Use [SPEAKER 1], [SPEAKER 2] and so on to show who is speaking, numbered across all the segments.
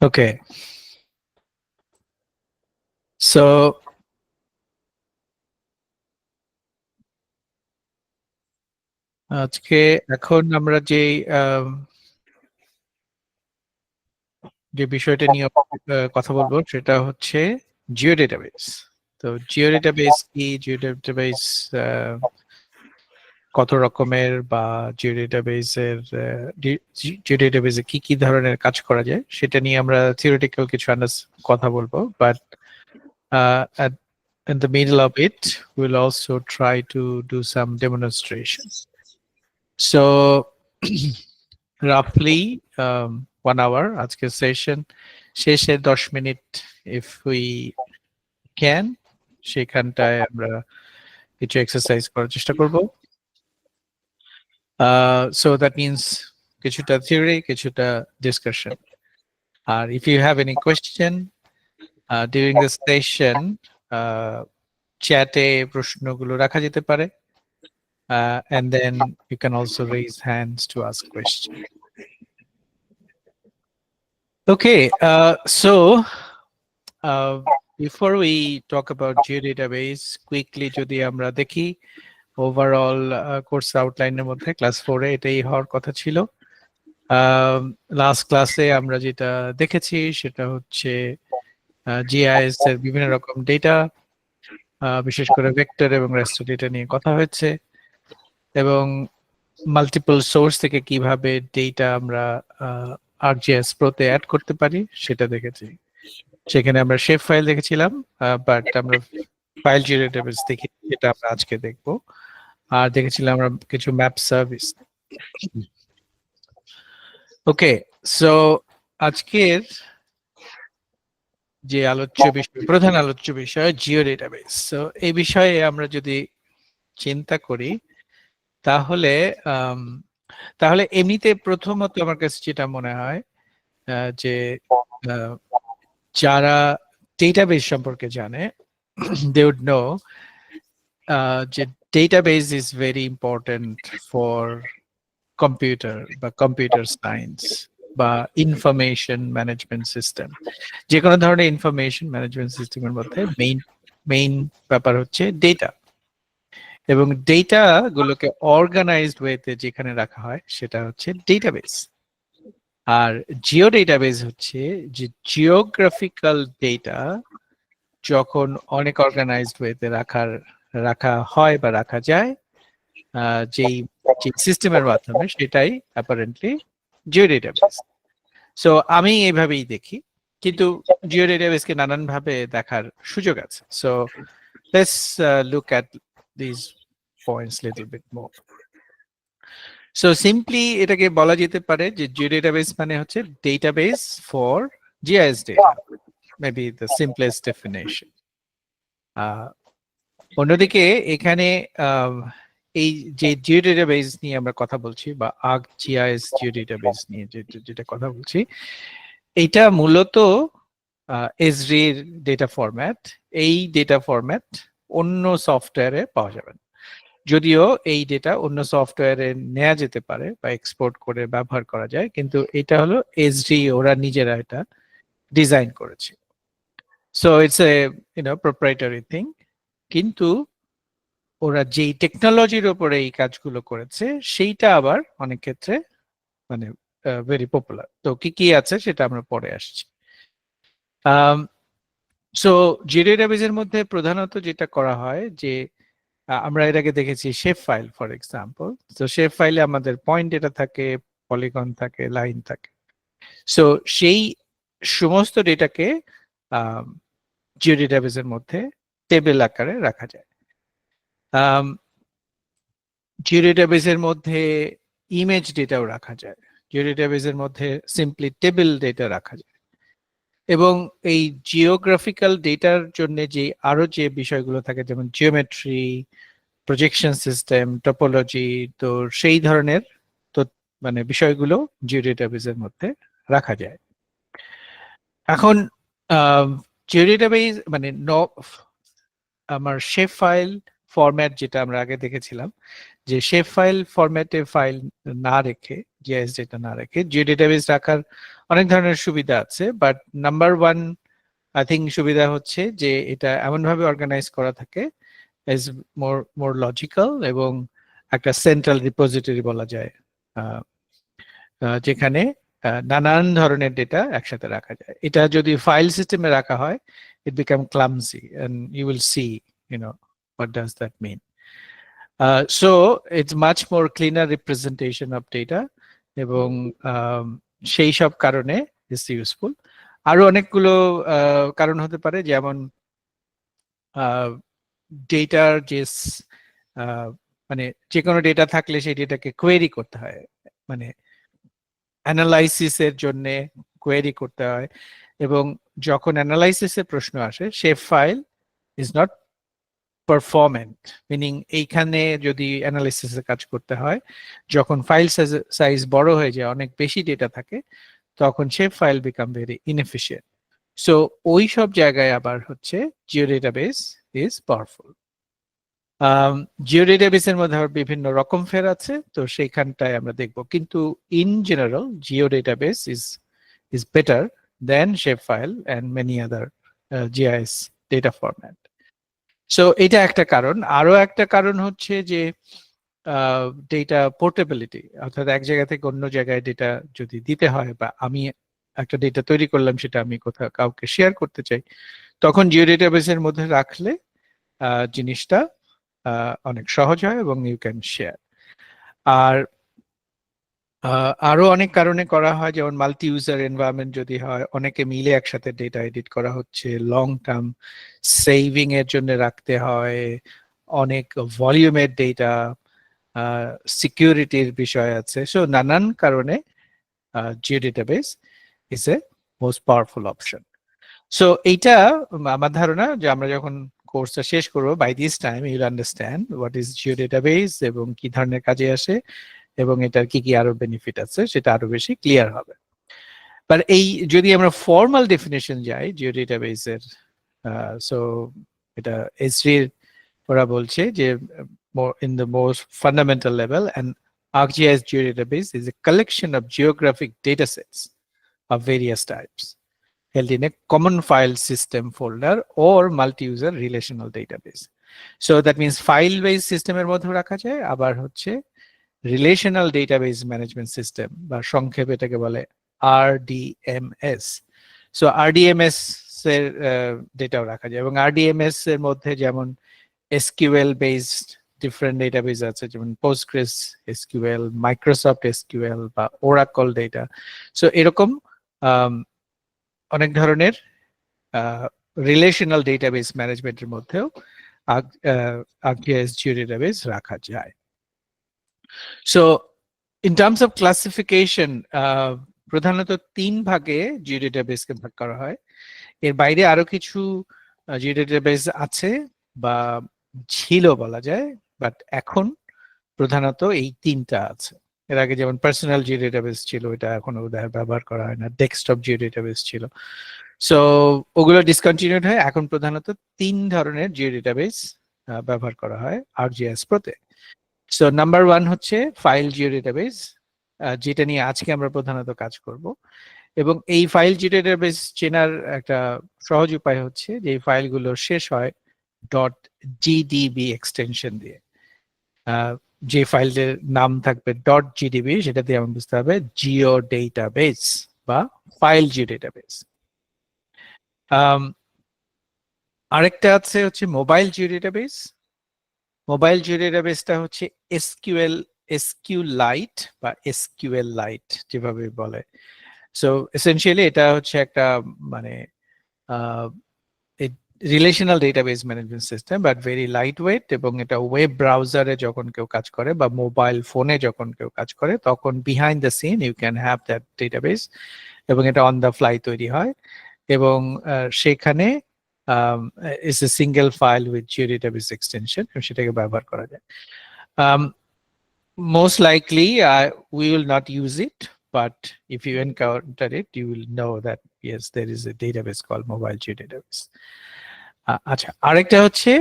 [SPEAKER 1] Okay. So আজকে এখন আমরা যে বিষয়টা নিয়ে কথা বলবো সেটা হচ্ছে জিও ডেটাবেস। তো জিও ডেটাবেস কি, জিও ডেটাবেস কত রকমের, বা জিও ডেটাবেসের জিও ডেটাবেসে কি কি ধরনের কাজ করা যায় সেটা নিয়ে আমরা থিওরিটিক্যাল কিছু কথা বলবো, but at in the middle of it we'll also try to do some demonstration. So roughly 1 hour আজকের সেশন শেষে 10 মিনিট if we can সেখানটায় আমরা কিছু এক্সারসাইজ করার চেষ্টা করব। So that means কিছুটা থিওরি কিছুটা ডিসকাশন। আর if you have any question during the session চ্যাটে প্রশ্নগুলো রাখা যেতে পারে, and then you can also raise hands to ask questions. Okay, so before we talk about geodatabase, quickly যদি আমরা দেখি ওভারঅল কোর্স আউটলাইনের মধ্যে ক্লাস 4 এ এটাই হওয়ার কথা ছিল। লাস্ট ক্লাসে আমরা যেটা দেখেছি সেটা হচ্ছে জিআইএস এর বিভিন্ন রকম ডেটা, বিশেষ করে ভেক্টর এবং রেস্টার ডেটা নিয়ে কথা হয়েছে, এবং মাল্টিপল সোর্স থেকে কিভাবে ডেটা আমরা আরজিএস প্রোতে অ্যাড করতে পারি সেটা দেখেছি। সেখানে আমরা শেপ ফাইল দেখেছিলাম, বাট আমরা ফাইল জিও ডেটাবেস দেখি, যেটা আমরা আজকে দেখব। আর দেখেছিলাম আমরা কিছু ম্যাপ সার্ভিস। ওকে, সো আজকের যে প্রধান আলোচ্য বিষয় জিও ডেটাবেস। সো এই বিষয়ে আমরা যদি চিন্তা করি তাহলে তাহলে এমনিতে প্রথমত আমার কাছে যেটা মনে হয় যে যারা ডেটাবেস সম্পর্কে জানে they would know যে database is very important for computer বা কম্পিউটার সায়েন্স বা ইনফরমেশন ম্যানেজমেন্ট সিস্টেম। যে কোনো ধরনের ইনফরমেশন ম্যানেজমেন্ট সিস্টেমের মধ্যে মেইন ব্যাপার হচ্ছে ডেটা, এবং ডেটা গুলোকে অর্গানাইজড ওয়েতে যেখানে রাখা হয় সেটা হচ্ছে ডেটাবেস। আর জিও ডেটাবেস হচ্ছে যে জিওগ্রাফিক্যাল ডেটা যখন অনেক অর্গানাইজড ওয়েতে রাখা হয় বা রাখা যায় যেই সিস্টেমের মাধ্যমে, সেটাই অ্যাপারেন্টলি জিও ডেটাবেস। সো আমি এইভাবেই দেখি, কিন্তু জিও ডেটাবেসকে নানান ভাবে দেখার সুযোগ আছে। So let's look at this points little bit more. So simply এটাকে বলা যেতে পারে যে জিও ডেটাবেস মানে হচ্ছে database for GIS data, maybe the simplest definition. অন্যদিকে এখানে এই যে জিও ডেটাবেস নিয়ে আমরা কথা বলছি, বা ArcGIS জিও ডেটাবেস নিয়ে যেটা কথা বলছি, এটা মূলত এসরি ডেটা ফরম্যাট। এই ডেটা ফরম্যাট অন্য সফটওয়্যারে পাওয়া যাবে না, যদিও এই ডেটা অন্য সফটওয়্যারে নেওয়া যেতে পারে বা এক্সপোর্ট করে ব্যবহার করা যায়, কিন্তু এটা হলো এসডি, ওরা নিজেরা এটা ডিজাইন করেছে। So it's a proprietary thing, কিন্তু ওরা যেই টেকনোলজির উপরে এই কাজগুলো করেছে সেইটা আবার অনেক ক্ষেত্রে মানে ভেরি পপুলার। তো কি কি আছে সেটা আমরা পরে আসছি। সো জিও ডেটাবেসের মধ্যে প্রধানত যেটা করা হয় যে আমরা এর আগে দেখেছি শেপ ফাইল ফর এক্সাম্পল। তো শেপ ফাইলে আমাদের পয়েন্ট ডেটা থাকে, পলিগন থাকে, লাইন থাকে। সো সেই সমস্ত ডেটাকে জিও ডেটাবেসের মধ্যে টেবিল আকারে রাখা যায়। জিও ডেটাবেসের মধ্যে ইমেজ ডেটাও রাখা যায়, জিও ডেটাবেসের মধ্যে সিম্পলি টেবিল ডেটা রাখা যায়, এবং এই জিওগ্রাফিক্যাল ডেটার জন্য আরো যে বিষয়গুলো থাকে যেমন জিওমেট্রি, প্রজেকশন সিস্টেম, টপোলজি, তো সেই ধরনের তো মানে বিষয়গুলো জিও ডেটাবেসের মধ্যে রাখা যায়। এখন জিও ডেটাবেস আমার শেপ ফাইল ফরম্যাট যেটা আমরা আগে দেখেছিলাম, যে শেপ ফাইল ফরম্যাটে ফাইল না রেখে, জিআইএস ডেটা না রেখে জিও ডেটাবেস রাখার অনেক ধরনের সুবিধা আছে, but number one I think সুবিধা হচ্ছে যে এটা এমনভাবে অর্গানাইজ করা থাকে ইজ মোর লজিক্যাল, এবং একটা সেন্ট্রাল রিপোজিটরি বলা যায়, যেখানে নানান ধরনের ডেটা একসাথে রাখা যায়। এটা যদি ফাইল সিস্টেমে রাখা হয়, it become clumsy and you will see, what does that mean. So it's much more cleaner representation of data, এবং সেই সব কারণে is useful. আরো অনেকগুলো কারণ হতে পারে, যেমন ডেটার যে মানে যে কোনো ডেটা থাকলে সেই ডেটাকে কোয়েরি করতে হয়, মানে অ্যানালাইসিসের জন্য কোয়েরি করতে হয়, এবং যখন অ্যানালাইসিসের প্রশ্ন আসে, shape file is not performant, meaning এইখানে যদি অ্যানালাইসিসের কাজ করতে হয়, যখন ফাইল সাইজ বড় হয়ে যায়, অনেক বেশি ডেটা থাকে, তখন shape file become very inefficient. So ওই সব জায়গায় আবার হচ্ছে geo database is powerful. Geo ডেটাবেসের মধ্যে আবার বিভিন্ন রকম ফের আছে, তো সেইখানটায় আমরা দেখব, কিন্তু in general Jio database is better then shape file and many other GIS data format. So এটা একটা কারণ। আরো একটা কারণ হচ্ছে যে ডেটা পোর্টেবিলিটি, অর্থাৎ এক জায়গা থেকে অন্য জায়গায় ডেটা যদি দিতে হয়, বা আমি একটা ডেটা তৈরি করলাম, সেটা আমি কোথাও কাউকে শেয়ার করতে চাই, তখন জিও ডেটাবেসের মধ্যে রাখলে জিনিসটা অনেক সহজ হয় এবং ইউ ক্যান শেয়ার। আর আরো অনেক কারণে করা হয়, যেমন মাল্টি ইউজার এনভায়রনমেন্ট যদি হয়, অনেকে মিলে একসাথে ডেটা এডিট করা হচ্ছে, লং টার্ম সেভিং এর জন্য রাখতে হয়, অনেক ভলিউমের ডেটা, সিকিউরিটির বিষয় আছে। সো নানান কারণে geo database is a most powerful option. So এইটা আমার ধারণা যে আমরা যখন কোর্সটা শেষ করবো, by this time you'll understand what is geo database এবং কি ধরনের কাজে আসে, এবং এটার কি কি আরো বেনিফিট আছে, সেটা আরো বেশি ক্লিয়ার হবে। বাট এই যদি আমরা ফর্মাল ডেফিনেশন যাই জিও ডেটাবেসের, সো এটা এসরির ওরা বলছে যে in the most fundamental level, an ArcGIS geodatabase is a collection of geographic datasets of various types held in a common file system folder or multi-user relational database. So that means file-based system এর মধ্যে রাখা যায়, আবার হচ্ছে relational database management system, বা সংক্ষেপে এটাকে বলে RDMS। সো RDMS এর ডেটাও রাখা যায়, এবং RDMS এর মধ্যে যেমন SQL বেসড ডিফারেন্ট ডেটাবেস আছে, যেমন Postgres SQL, Microsoft SQL বা Oracle ডেটা। সো এরকম অনেক ধরনের রিলেশনাল ডেটাবেস ম্যানেজমেন্টের মধ্যেও ArcGIS জিও ডেটাবেস রাখা যায়। So in terms of classification, প্রধানত 3 ভাগে জিও ডেটাবেসকে ভাগ করা হয়। এর বাইরে আরো কিছু জিও ডেটাবেস আছে, বা ছিল বলা যায়, বাট এখন প্রধানত এই 3টা আছে। এর আগে যেমন পার্সোনাল জিও ডেটাবেস ছিল, এটা এখন বোধহয় ব্যবহার করা হয় না। ডেস্কটপ জিও ডেটাবেস ছিল, সো ওগুলো ডিসকন্টিনিউড হয়। এখন প্রধানত 3 ধরনের জিও ডেটাবেস ব্যবহার করা হয় ArcGIS প্রোতে। সো নাম্বার 1 হচ্ছে ফাইল জিও ডেটাবেস, যেটা নিয়ে আজকে আমরা প্রধানত কাজ করব। এবং এই ফাইল জিও ডেটাবেস চেনার একটা সহজ উপায় হচ্ছে যে এই ফাইলগুলো শেষ হয় .gdb এক্সটেনশন দিয়ে। যে ফাইলের নাম থাকবে .gdb, সেটা দিয়ে আমরা বুঝতে হবে জিও ডেটাবেস বা ফাইল জিও ডেটাবেস। আরেকটা আছে হচ্ছে mobile geo database. Mobile geo ডেটাবেসটা হচ্ছে SQLite বা SQLite যেভাবে বলে। সো এসেনশিয়ালি এটা হচ্ছে একটা মানে relational database management system, but very light weight, এবং এটা ওয়েব ব্রাউজারে যখন কেউ কাজ করে বা মোবাইল ফোনে যখন কেউ কাজ করে, তখন behind the scene you can have that database, এবং এটা অন দ্য ফ্লাই তৈরি হয়, এবং সেখানে it's a single file with geo database extension, সেটাকে ব্যবহার করা যায়। Most likely we will not use it, but if you encounter it, you will know that yes, there is a database called mobile geodatabase. আচ্ছা, আরেকটা হচ্ছে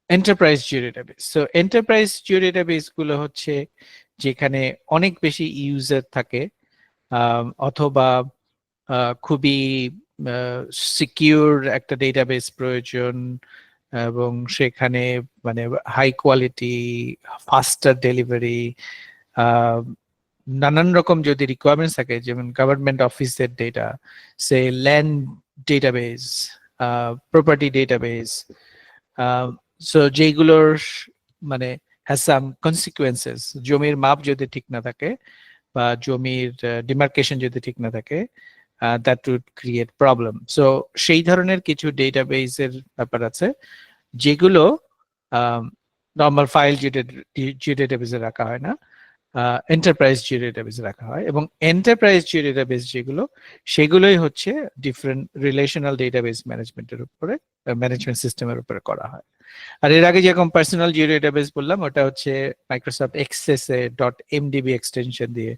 [SPEAKER 1] enterprise geo database. So enterprise geo database গুলো হচ্ছে যেখানে অনেক বেশি user থাকে, অথবা খুবই সিকিউর একটা ডেটাবেস প্রয়োজন, এবং সেখানে মানে হাই কোয়ালিটি, ফাস্টার ডেলিভারি, নানান রকম যদি রিকোয়ারমেন্টস থাকে, যেমন গভর্নমেন্ট অফিসের data, say land database, property database, so যেগুলোর মানে হ্যাজ সাম কনসিকুয়েন্সেস, জমির মাপ যদি ঠিক না থাকে বা জমির ডিমার্কেশন যদি ঠিক না থাকে, that would create problem. So সেই ধরনের কিছু ডেটাবেসের ব্যাপার আছে যেগুলো নর্মাল ফাইল জিও ডেটাবেসে রাখা হয় না, এন্টারপ্রাইজ জিও ডেটাবেসে রাখা হয়। এবং এন্টারপ্রাইজ জিও ডেটাবেস যেগুলো, সেগুলোই হচ্ছে ডিফারেন্ট রিলেশনাল ডেটাবেস ম্যানেজমেন্টের উপরে, ম্যানেজমেন্ট সিস্টেমের উপরে করা হয়। আর এর আগে যেরকম পার্সোনাল জিও ডেটাবেস বললাম, ওটা হচ্ছে মাইক্রোসফট এক্সেস এ .mdb এক্সটেনশন দিয়ে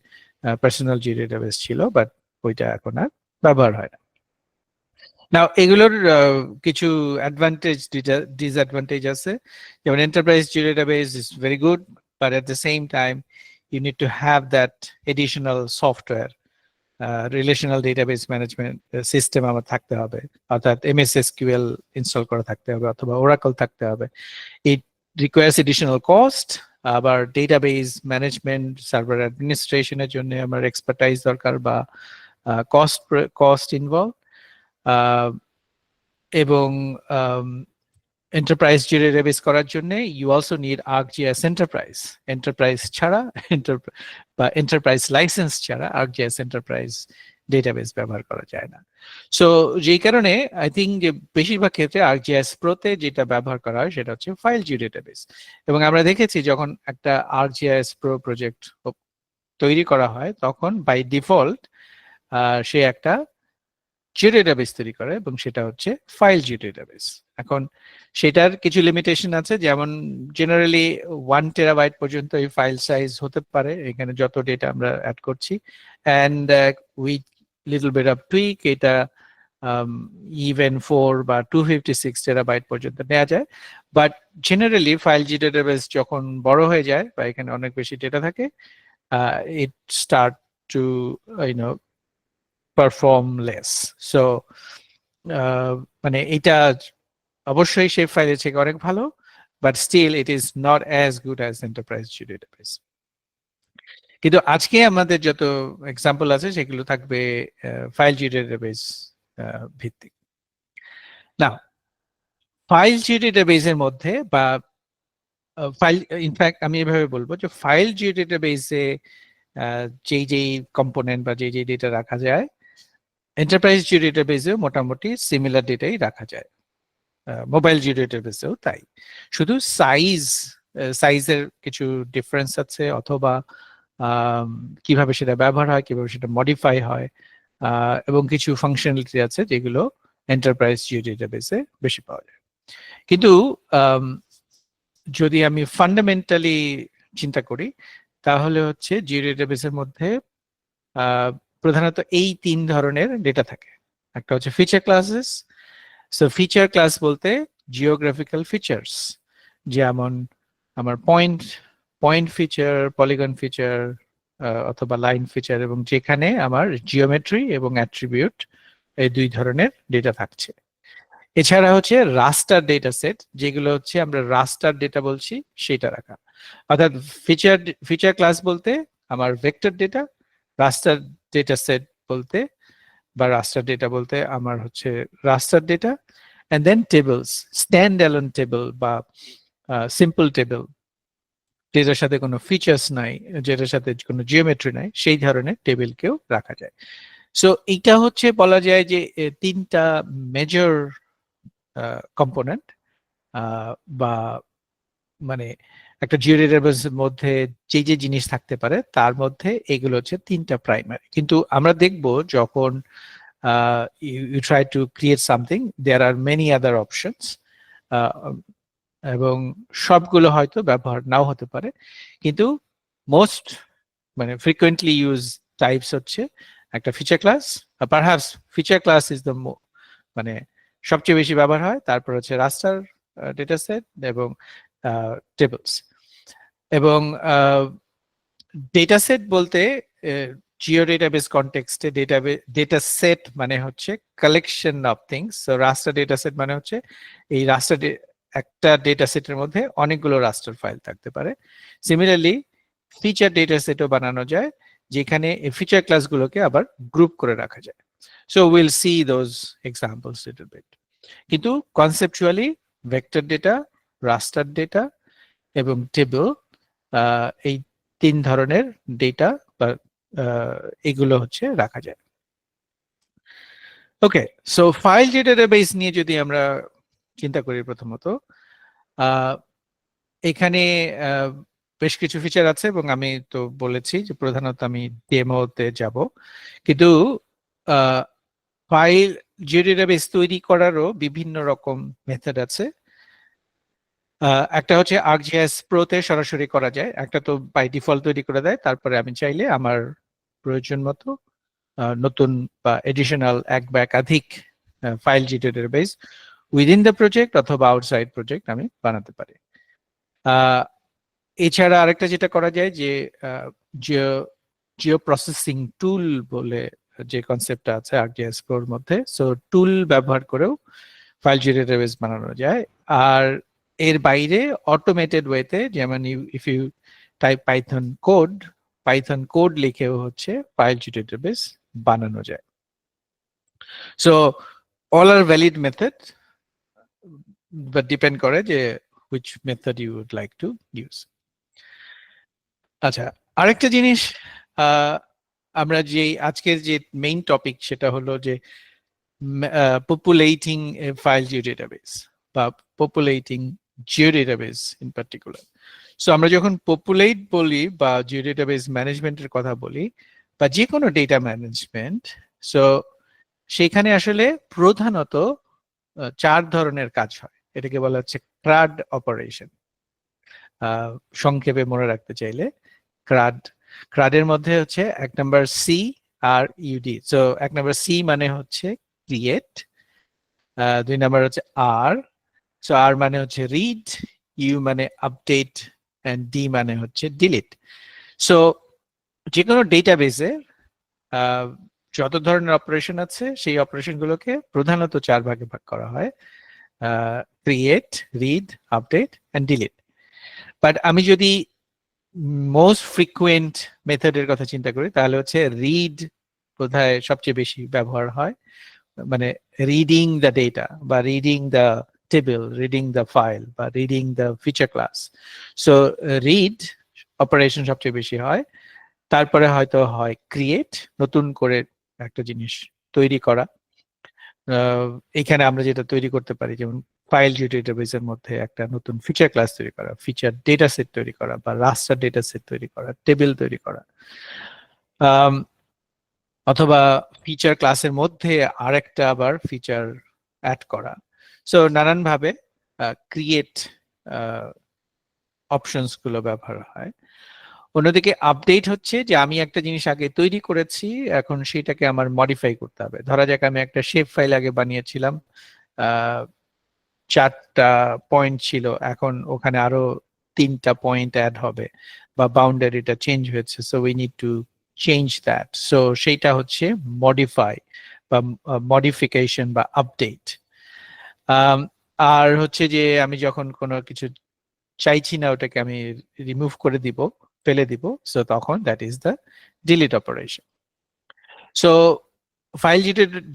[SPEAKER 1] পার্সোনাল জিও ডেটাবেস ছিল, বাট ওইটা এখন আর ব্যবহার হয় না। নাও এগুলোর কিছু অ্যাডভান্টেজ ডিসঅ্যাডভান্টেজ আছে। যেমন enterprise geo database is very good, but at the same time you need to have that additional software, relational database management system আমার থাকতে হবে, অর্থাৎ এমএস এসকিউএল ইনস্টল করা থাকতে হবে অথবা ওরাকল থাকতে হবে। It requires additional cost. আবার ডেটাবেস ম্যানেজমেন্ট, সার্ভার অ্যাডমিনিস্ট্রেশনের জন্য আমার এক্সপার্টাইজ দরকার বা কস্ট ইনভলভ। এবং এন্টারপ্রাইজ জিও ডেটাবেস করার জন্য you also need ArcGIS enterprise. Enterprise ছাড়া বা এন্টারপ্রাইজ লাইসেন্স ছাড়া ArcGIS এন্টারপ্রাইজ ডেটাবেস ব্যবহার করা যায় না। সো যেই কারণে আই থিঙ্ক যে বেশিরভাগ ক্ষেত্রে ArcGIS প্রোতে যেটা ব্যবহার করা হয় সেটা হচ্ছে ফাইল জিও ডেটাবেস। এবং আমরা দেখেছি যখন একটা ArcGIS প্রো প্রজেক্ট তৈরি করা হয়, তখন বাই ডিফল্ট সে একটা জিও ডেটাবেস তৈরি করে, এবং সেটা হচ্ছে ফাইল জিও ডেটাবেস। এখন সেটার কিছু লিমিটেশন আছে, যেমন জেনারেলি 1 টেরাবাইট পর্যন্ত এই ফাইল সাইজ হতে পারে এখানে যত ডেটা আমরা অ্যাড করছি, and with little bit of tweak এটা ইভেন 4 বা 256 টেরাবাইট পর্যন্ত নেওয়া যায়। But generally file geo database যখন বড় হয়ে যায় বা এখানে অনেক বেশি ডেটা থাকে, it start to you know perform less. So মানে এটা অবশ্যই সেই ফাইলের থেকে অনেক ভালো, but still it is not as good as enterprise geo database. কিন্তু আজকে আমাদের যত এক্সাম্পল আছে সেগুলো থাকবে ফাইল জিও ডেটাবেস ভিত্তিক। না, ফাইল জিও ডেটাবেসের মধ্যে বা ফাইল, ইনফ্যাক্ট আমি এভাবে বলবো যে ফাইল জিও ডেটাবেসে যেই কম্পোনেন্ট বা যেই ডেটা রাখা যায়, এন্টারপ্রাইজ জিও ডেটাবেসেও মোটামুটি সিমিলার ডেটাই রাখা যায়, মোবাইল জিও ডেটাবেসেও তাই। শুধু সাইজের কিছু ডিফারেন্স আছে, অথবা কিভাবে সেটা ব্যবহার হয়, কিভাবে সেটা মডিফাই হয়, এবং কিছু ফাংশনালিটি আছে যেগুলো এন্টারপ্রাইজ জিও ডেটাবেসে বেশি পাওয়া যায়। কিন্তু যদি আমি ফান্ডামেন্টালি চিন্তা করি, তাহলে হচ্ছে জিও ডেটাবেসের মধ্যে প্রধানত এই 3 ধরনের ডেটা থাকে। একটা হচ্ছে feature classes. So feature class বলতে জিওগ্রাফিক্যাল ফিচার্স, যেমন আমার পয়েন্ট ফিচার, পলিগন ফিচার, অথবা লাইন ফিচার, এবং যেখানে আমার জিওমেট্রি এবং অ্যাট্রিবিউট এই 2 ধরনের ডেটা থাকছে। এছাড়া হচ্ছে রাস্টার ডেটা সেট, যেগুলো হচ্ছে আমরা রাস্টার ডেটা বলছি সেটা রাখা। অর্থাৎ ফিচার ক্লাস বলতে আমার vector data, raster data set বলতে বা রাস্টার ডেটা বলতে আমার হচ্ছে raster data, and then tables, stand-alone table বা সিম্পল টেবিল, যেটার সাথে কোনো ফিচার্স নাই, যেটার সাথে কোনো জিওমেট্রি নাই, সেই ধরনের টেবিলকেও রাখা যায়। সো এইটা হচ্ছে বলা যায় যে 3টা মেজর কম্পোনেন্ট, বা মানে একটা জিও ডেটাবেসের মধ্যে যে জিনিস থাকতে পারে তার মধ্যে এগুলো হচ্ছে 3টা প্রাইমারি। কিন্তু আমরা দেখব যখন you try to create something, there are many other options, এবং সবগুলো হয়তো ব্যবহার নাও হতে পারে, কিন্তু মোস্ট মানে ফ্রিকুয়েন্টলি ইউজ টাইপস হচ্ছে একটা feature class, perhaps feature class is the মানে সবচেয়ে বেশি ব্যবহার হয়, তারপর হচ্ছে রাস্টার ডেটা সেট এবং টেবলস। এবং ডেটা সেট বলতে জিও ডেটাবেস কনটেক্সটে ডেটা সেট মানে হচ্ছে collection of things. So raster data set মানে হচ্ছে এই রাস্টার একটা ডেটা সেটের মধ্যে অনেকগুলো রাস্টার ফাইল থাকতে পারে। সিমিলারলি ফিচার ডেটা সেটও বানানো যায়, যেখানে এই ফিচার ক্লাসগুলোকে আবার গ্রুপ করে রাখা যায়। So we'll see those examples little bit. কিন্তু conceptually vector data, raster data এবং টেবল, এই তিন ধরনের ডেটা বা এগুলো হচ্ছে রাখা যায়। ওকে, সো ফাইল ডেটাবেস নিয়ে যদি আমরা চিন্তা করি, প্রথমত এখানে বেশ কিছু ফিচার আছে এবং আমি তো বলেছি যে প্রধানত আমি ডেমোতে যাব, কিন্তু ফাইল ডেটাবেস তৈরি করারও বিভিন্ন রকম মেথড আছে। একটা হচ্ছে ArcGIS Pro-তে সরাসরি করা যায়, একটা তো বাই ডিফল্ট তৈরি করে দেয়, তারপরে আমি চাইলে আমার প্রয়োজন মতো নতুন বা এডিশনাল এক বা একাধিক file database within the project অথবা আউটসাইড প্রজেক্ট আমি বানাতে পারি। এছাড়া আরেকটা যেটা করা যায় যে জিও প্রসেসিং টুল বলে যে কনসেপ্টটা আছে ArcGIS Pro-র মধ্যে, সো টুল ব্যবহার করেও ফাইল ডেটাবেস বানানো যায়। আর এর বাইরে অটোমেটেড ওয়েতে, যেমন if you type python code লিখেও হচ্ছে ফাইল ডেটাবেস বানানো যায়। So all are valid method, but depend করে যে which method you would like to use. আচ্ছা, আরেকটা জিনিস, আমরা যে আজকের যে মেইন টপিক সেটা হলো যে populating a file geodatabase বা populating geodatabase in particular. So আমরা যখন পপুলেট বলি বা জিওডেটাবেস ম্যানেজমেন্টের কথা বলি বা যে কোনো ডেটা ম্যানেজমেন্ট, সো সেখানে আসলে প্রধানত চার ধরনের কাজ হয়। এটাকে বলা হচ্ছে ক্রাড অপারেশন। সংক্ষেপে মনে রাখতে চাইলে ক্রাডের মধ্যে হচ্ছে এক নাম্বার সি আর ইউডি। সো এক নাম্বার সি মানে হচ্ছে ক্রিয়েট, দুই নাম্বার হচ্ছে আর, সো আর মানে হচ্ছে রিড, ইউ মানে আপডেট, এন্ড ডি মানে হচ্ছে ডিলিট। সো যে কোনো ডেটাবেসে যত ধরনের অপারেশন আছে সেই অপারেশন গুলোকে প্রধানত চার ভাগে ভাগ করা হয়: create, read, update and delete. But আমি যদি মোস্ট ফ্রিকুয়েন্ট মেথডের কথা চিন্তা করি, তাহলে হচ্ছে রিড বোধহয় সবচেয়ে বেশি ব্যবহার হয়, মানে রিডিং দ্য ডেটা বা reading the table, reading the file বা reading the feature class. So read operation সবচেয়ে বেশি হয়। তারপরে হয়তো হয় ক্রিয়েট, নতুন করে একটা জিনিস তৈরি করা। এখানে আমরা যেটা তৈরি করতে পারি, যেমন ফাইল ডেটাবেসের মধ্যে একটা নতুন ফিচার ক্লাস তৈরি করা, ফিচার ডেটা সেট তৈরি করা বা রাস্টার ডেটা সেট তৈরি করা, টেবিল তৈরি করা, অথবা ফিচার ক্লাসের মধ্যে আরেকটা আবার ফিচার অ্যাড করা। সো নানান ভাবে ক্রিয়েট অপশনস গুলো ব্যবহার হয়। অন্যদিকে আপডেট হচ্ছে যে আমি একটা জিনিস আগে তৈরি করেছি, এখন সেটাকে আমার মডিফাই করতে হবে। ধরা যাক আমি একটা শেপ ফাইল আগে বানিয়েছিলাম, 4টা পয়েন্ট ছিল, এখন ওখানে আরো 3টা পয়েন্ট অ্যাড হবে বা বাউন্ডারিটা চেঞ্জ হয়েছে, so we need to change that. So সেইটা হচ্ছে মডিফাই বা মডিফিকেশন বা আপডেট। আর হচ্ছে যে আমি যখন কোনো কিছু চাইছি না ওটাকে আমি রিমুভ করে দিব, ফেলে দিব, সো তখন that is the delete operation. So file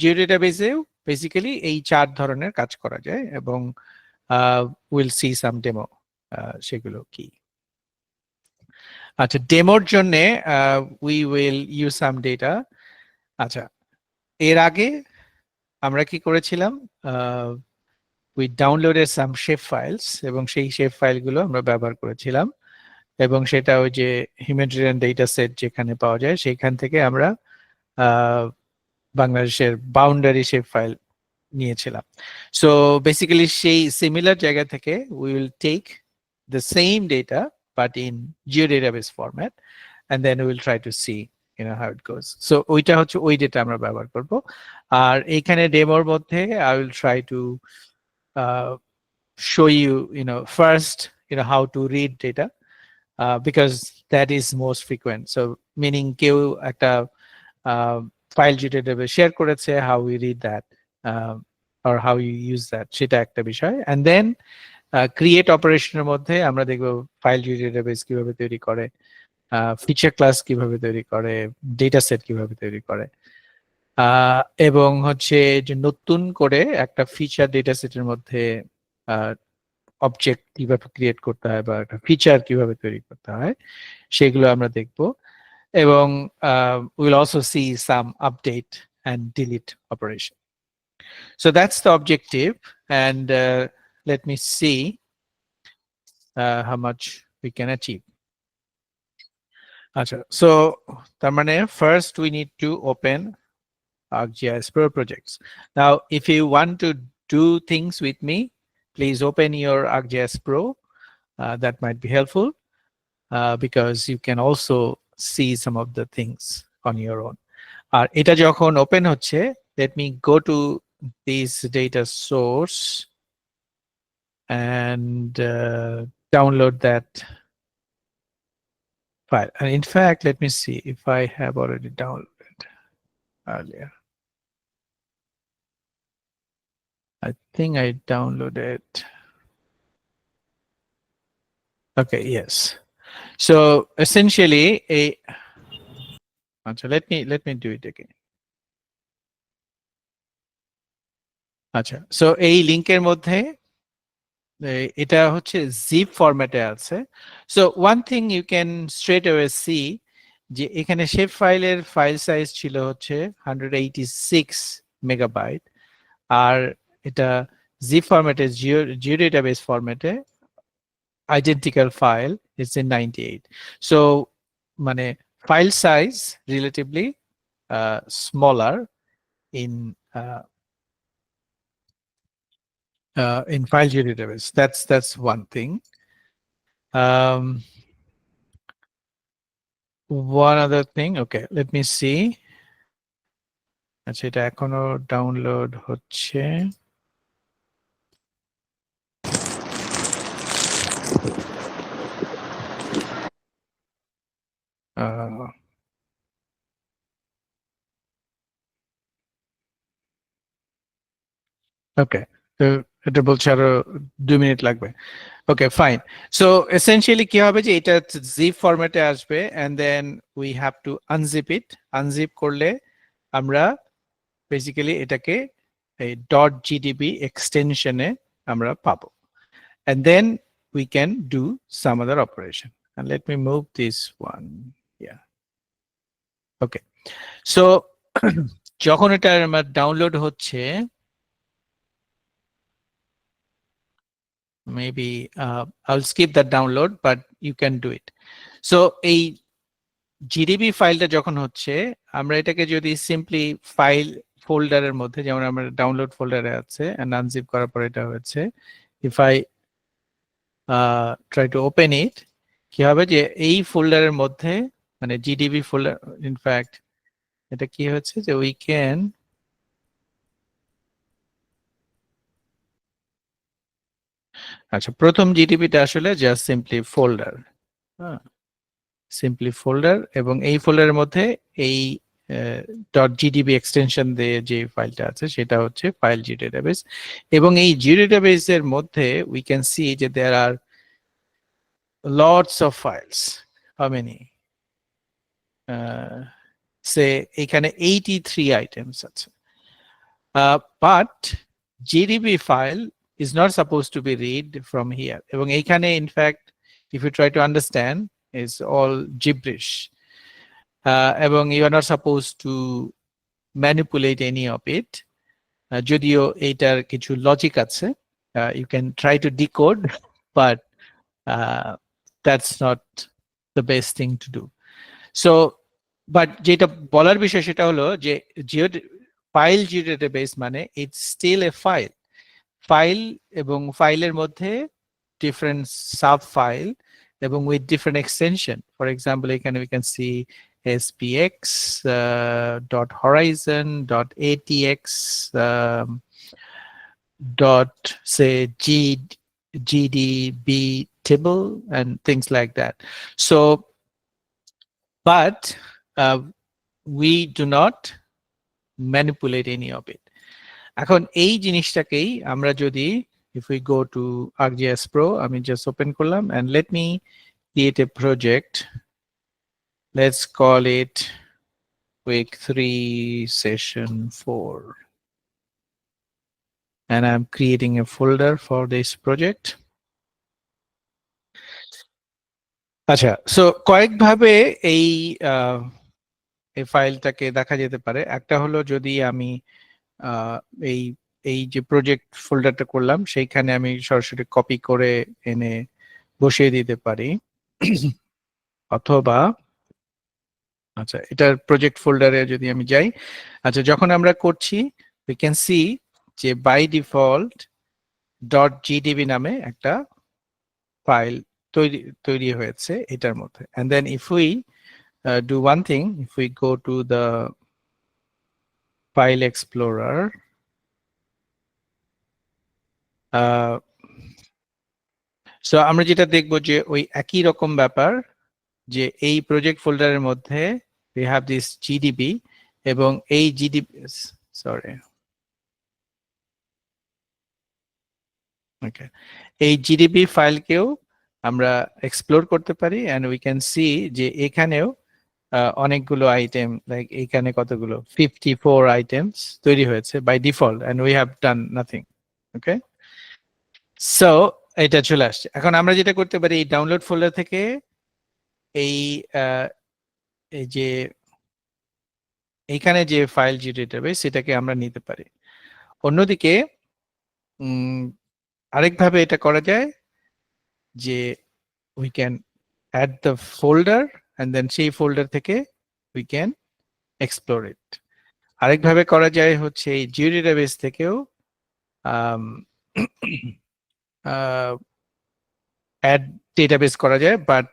[SPEAKER 1] জিওডেটাবেসেও বেসিক্যালি এই চার ধরনের কাজ করা যায় এবং উইল সি সাম ডেমো সেগুলো কি। আচ্ছা, ডেমোর জন্য we will use some data. আচ্ছা, এর আগে আমরা কি করেছিলাম, we downloaded some shape files এবং সেই শেপ ফাইলগুলো আমরা ব্যবহার করেছিলাম এবং সেটা ওই যে হিউম্যানিটেরিয়ান ডেটা সেট যেখানে পাওয়া যায় সেখান থেকে আমরা বাংলাদেশের বাউন্ডারি শেপ ফাইল নিয়েছিলাম। সো বেসিক্যালি সেই সিমিলার জায়গা থেকে we will take the same data but in geodatabase format and then we will try to see how it goes. So ওইটা হচ্ছে ওই ডেটা আমরা ব্যবহার করব। আর এইখানে ডেমোর মধ্যে I will try two show you, first, how to read data, because that is most frequent. So meaning কেউ একটা ফাইল যেটা শেয়ার করেছে, how we read that, or how you use that, সেটা একটা বিষয়। and then ক্রিয়েট অপারেশনের মধ্যে আমরা দেখবো ফাইল ডেটাবেস কিভাবে তৈরি করে, ফিচার ক্লাস কিভাবে তৈরি করে, ডেটা সেট কিভাবে তৈরি করে, এবং হচ্ছে যে নতুন করে একটা ফিচার ডেটা সেটের মধ্যে অবজেক্ট কিভাবে ক্রিয়েট করতে হয় বা একটা ফিচার কিভাবে তৈরি করতে হয়, সেগুলো আমরা দেখবো। এবং we'll also see some update and delete operation. So that's the objective, and let me see how much we can achieve. So তার মানে first we need to open ArcGIS Pro projects. Now if you want to do things with me, please open your ArcGIS Pro. That might be helpful, because you can also see some of the things on your own. আর এটা যখন open হচ্ছে, let me go to this data source and download that file. And in fact, let me see if I have already downloaded earlier. I think I downloaded. Okay, yes. So essentially let me do it again. So এই লিংকের মধ্যে এটা হচ্ছে zip ফরম্যাটে আছে। So one thing you can straight away see যে এখানে shape ফাইলের file size ছিল হচ্ছে 186 মেগাবাইট, আর এটা জিপ ফরম্যাটে জিও ডেটাবেস ফরম্যাটে identical file it's in 98। So মানে file size relatively smaller in file database. That's one thing. One other thing, okay, let me see. আচ্ছা, এটা এখনো ডাউনলোড হচ্ছে। ওকে, তো এটা বলছে আরো 2 মিনিট লাগবে। ওকে, ফাইন। সো এসেনশিয়ালি কি হবে যে এটা জিপ ফরম্যাটে আসবে, and then we have to unzip it. Unzip করলে আমরা বেসিক্যালি এটাকে এই .gdb এক্সটেনশনে আমরা পাবো, and then we can do some other operation. And let me move this one. Yeah. Okay. So যখন এটা আমার ডাউনলোড হচ্ছে, maybe I'll skip that download, but you can do it. So এই GDB ফাইলটা যখন হচ্ছে, আমরা এটাকে যদি সিম্পলি ফাইল ফোল্ডারের মধ্যে, যেমন আমরা ডাউনলোড ফোল্ডারে আছে and unzip করার পর এটা হচ্ছে, if I try to open it, কি হবে যে এই ফোল্ডারের মধ্যে মানে জিডিবি ফোল্ডার, ইনফ্যাক্ট এটা কি হচ্ছে যে we can আচ্ছা, প্রথম জিডিবিটা আসলে just simply folder, simply folder, এবং এই ফোল্ডারের মধ্যে এই .gdb এক্সটেনশন দিয়ে যে ফাইলটা আছে সেটা হচ্ছে ফাইল জিডেটাবেস। এবং এই জিডেটাবেসের মধ্যে we can see যে there are lots of files. How many? Say এখানে 83 items আছে, but GDB file is not supposed to be read from here. এবং এইখানে in fact if you try to understand, is all gibberish, এবং you are not supposed to manipulate any of it. যদিও এইটার কিছু logic আছে, you can try to decode, but that's not the best thing to do. So but যেটা বলার বিষয় সেটা হলো যে ফাইল জিওডেটাবেস মানে it's still a file. File এবং ফাইলের মধ্যে different sub file এবং with different extension. For example, এখানে we can see spx .horizon .atx dot say GDB table and things like that. So, but we do not manipulate any of it. এখন এই জিনিসটাকেই আমরা যদি if we go to ArcGIS Pro, আমি just open করলাম and let me create a project. Let's call it week 3 session 4. And I'm creating a folder for this project. আচ্ছা, so কয়েকভাবে এই এই ফাইলটাকে দেখা যেতে পারে। একটা হলো যদি আমি এই এই যে প্রজেক্ট ফোল্ডারটা করলাম সেইখানে আমি সরাসরি কপি করে এনে বসিয়ে দিতে পারি, অথবা আচ্ছা এটার প্রজেক্ট ফোল্ডারে যদি আমি যাই, আচ্ছা যখন আমরা করছি we can see যে বাই ডিফল্ট .gdb নামে একটা ফাইল তৈরি হয়েছে এটার মধ্যে। and then if we do one thing, if we go to the file explorer, so আমরা যেটা দেখবো যে ওই একই রকম ব্যাপার যে এই প্রজেক্ট ফোল্ডারের মধ্যে we have this gdb এবং এই gdb sorry okay এই gdb ফাইলকেও আমরা এক্সপ্লোর করতে পারি and we can see যে এখানেও অনেকগুলো আইটেম লাইক এখানে কতগুলো 54 আইটেমস তৈরি হয়েছে by default and we have done nothing. Okay, so এটা চলে আসছে। এখন আমরা যেটা করতে পারি এই ডাউনলোড ফোল্ডার থেকে এই এই যে এইখানে যে ফাইল জিডেটাবেস সেটাকে আমরা নিতে পারি। অন্যদিকে আরেকভাবে এটা করা যায় যে we can add the folder and then সেই ফোল্ডার থেকে we can explore it. আরেকভাবে করা যায় হচ্ছে এই জিওডেটাবেস থেকেও add database করা যায়, but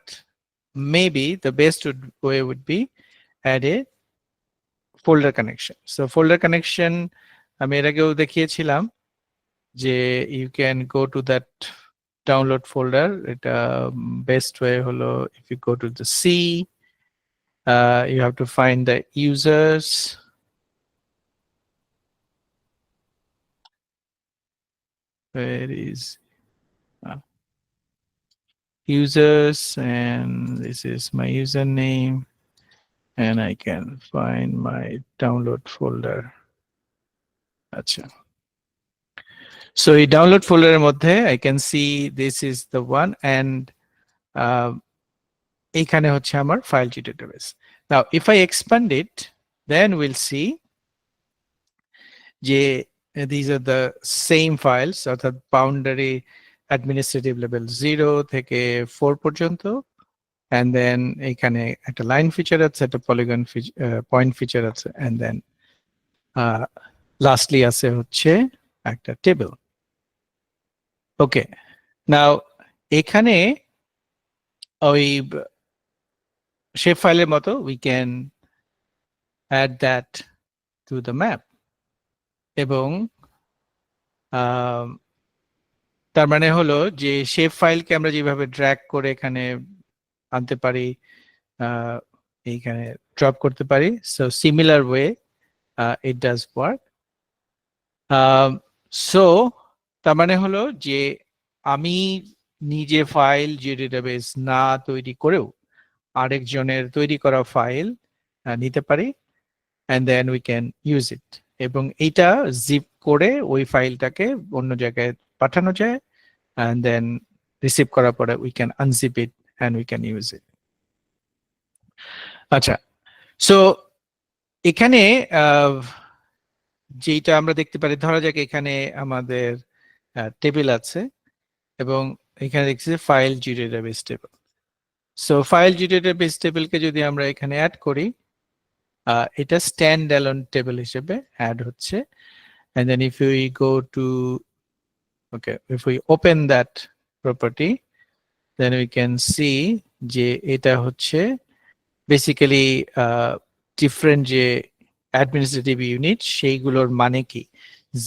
[SPEAKER 1] maybe the best way would be add a folder connection. So folder connection আমি এর আগেও দেখিয়েছিলাম যে you can go to that download folder. এটা best way হলো if you go to the C, you have to find the users, where is users, and this is my username, and I can find my download folder. আচ্ছা, so এই download folder এর মধ্যে I can see this is the one, and এইখানে হচ্ছে আমার file database. Now if I expand it, then we'll see যে these are the same files, অর্থাৎ boundary administrative level 0 থেকে 4 পর্যন্ত, and then এখানে একটা line feature আছে, একটা polygon point feature আছে, and then lastly আছে হচ্ছে একটা table. Okay, now এখানে ওই shape ফাইলের মতো we can add that to the map, এবং তার মানে হলো যে শেপ ফাইলকে আমরা যেভাবে ড্র্যাগ করে এখানে আনতে পারি, এইখানে ড্রপ করতে পারি, so similar way it does work. So তার মানে হলো যে আমি নিজে ফাইল যে ডেটাবেস না তৈরি করেও আরেকজনের তৈরি করা ফাইল নিতে পারি, and then we can use it, এবং এইটা জিপ করে ওই ফাইলটাকে অন্য জায়গায় পাঠানো যায়, and then রিসিভ করার পরে we can unzip it and we can use it. আচ্ছা, সো এখানে যেটা আমরা দেখতে পারি, ধরা যাক এখানে আমাদের টেবিল আছে এবং এখানে দেখছি ফাইল জিডেটাবেস টেবিল। সো ফাইল জিডেটাবেস টেবিলকে যদি আমরা এখানে অ্যাড করি, এটা স্ট্যান্ড অ্যালোন টেবিল হিসেবে অ্যাড হচ্ছে, and then if we go to okay, if we open that property, then we can see যে এটা হচ্ছে বেসিক্যালি ডিফারেন্ট যে অ্যাডমিনিস্ট্রেটিভ ইউনিট সেইগুলোর মানে কি,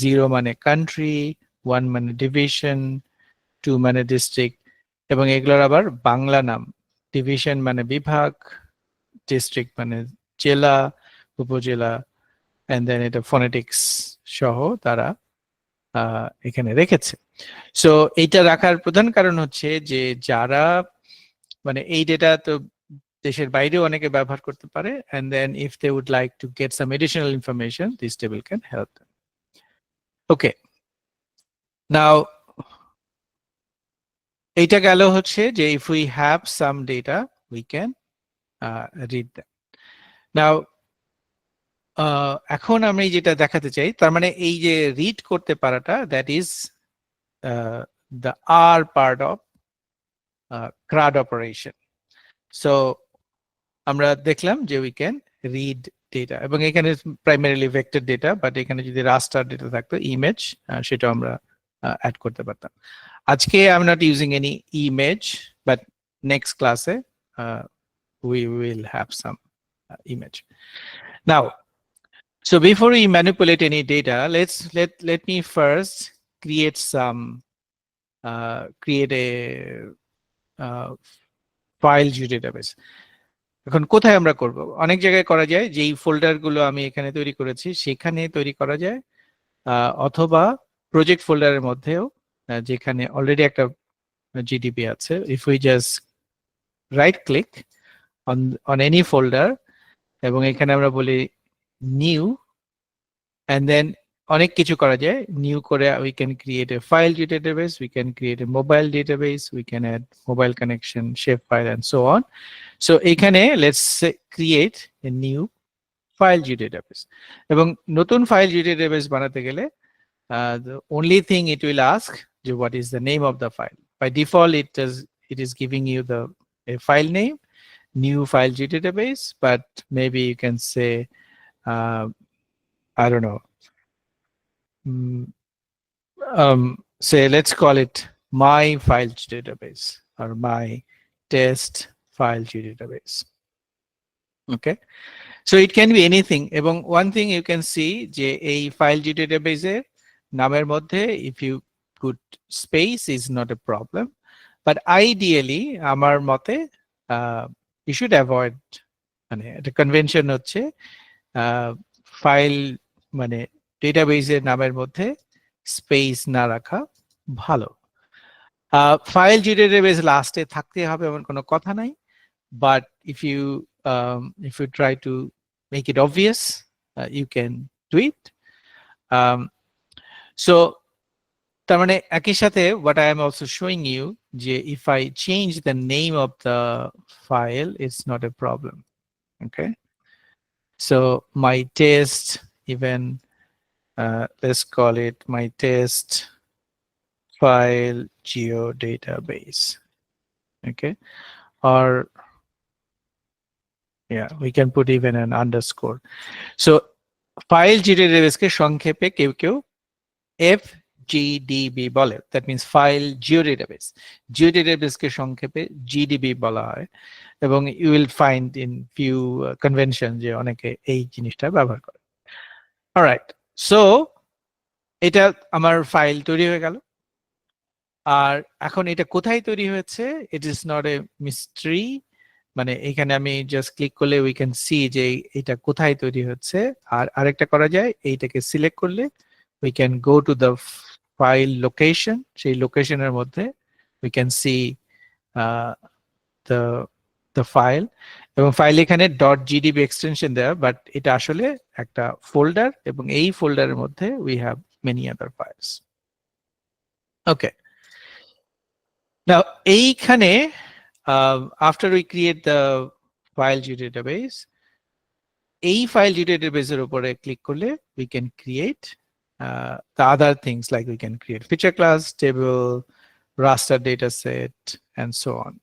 [SPEAKER 1] 0 মানে কান্ট্রি, 1 মানে ডিভিশন, টু মানে ডিস্ট্রিক্ট, এবং এগুলোর আবার বাংলা নাম। ডিভিশন মানে বিভাগ, ডিস্ট্রিক্ট মানে জেলা, উপজেলা, এন্ড দেন এটা ফোনেটিক্স সহ তারা এখানে রেখেছে। সো এইটা রাখার প্রধান কারণ হচ্ছে যে যারা মানে এই ডেটা তো দেশের বাইরেও অনেকে ব্যবহার করতে পারে, and then if they would like to get some additional information, this table can help them. Okay, now এইটা গেল হচ্ছে যে if we have some data we can read them. Now এখন আমি যেটা দেখাতে চাই, তার মানে এই যে রিড করতে পারাটা, that is the R part of CRUD operation. So আমরা দেখলাম যে we can read data, এবং এখানে প্রাইমারিলি ভেক্টর ডেটা, বাট এখানে যদি রাস্টার ডেটা থাকতো, ইমেজ, সেটা আমরা অ্যাড করতে পারতাম। আজকে I am not using any image, but next ক্লাসে we will have some image. Now, so before we manipulate any data, let me first create a file database. এখন কোথায় আমরা করব? অনেক জায়গায় করা যায়, যেই ফোল্ডার গুলো আমি এখানে তৈরি করেছি সেখানে তৈরি করা যায়, অথবা প্রজেক্ট ফোল্ডারের মধ্যেও, যেখানে অলরেডি একটা জিডিবি আছে। If we just right click on any folder, এবং এখানে আমরা বলি নিউ, and then অনেক কিছু করা যায়। নিউ করে we can create a file database, we can create a mobile database, we can add mobile connection, shape file, and so on. So এখানে let's create a new file database, এবং নতুন file database বানাতে গেলে the only thing it will ask is what is the name of the file. By default it is giving you a file name, new file database, but maybe you can say I don't know, say let's call it my file database or my test file database. Okay, so it can be anything. এবং one thing you can see যে এই file database এর নামের মধ্যে if you put space is not a problem, but ideally আমার মতে you should avoid, মানে এটা কনভেনশন হচ্ছে ফাইল মানে ডেটাবেসের নামের মধ্যে স্পেস না রাখা ভালো। ফাইল database লাস্টে থাকতে হবে এমন কোনো কথা নাই, but if you try to make it obvious, you can do it. So তার মানে একই সাথে what I am also showing you যে if I change the name of the file, it's not a problem. Okay, so my test, even let's call it my test file geodatabase. Okay, or yeah, we can put even an underscore. So file geodatabase কে সংক্ষেপে কেউ কেউ FGDB বলে, that means file geodatabase. Geodatabase কে সংক্ষেপে GDB বলা হয়, এবং you will find in few convention যে অনেকে এই জিনিসটা ব্যবহার করে। অলরাইট, সো এটা আমার ফাইল তৈরি হয়ে গেল। আর এখন এটা কোথায় তৈরি হয়েছে, ইট ইজ নট এ মিস্ট্রি, মানে এখানে আমি জাস্ট ক্লিক করলে উই ক্যান সি যে এটা কোথায় তৈরি হচ্ছে। আর আরেকটা করা যায়, এইটাকে সিলেক্ট করলে we can go to the file location, সেই লোকেশনের মধ্যে we can see the file, এবং ফাইল এখানে .gdb এক্সটেনশন দেওয়া, বাট এটা আসলে একটা ফোল্ডার, এবং এই ফোল্ডারের মধ্যে we have many other files. Okay, now এইখানে after we create the file database, এই file database এর উপরে ক্লিক করলে we can create the other things, like we can create feature class, table, raster data set, and so on,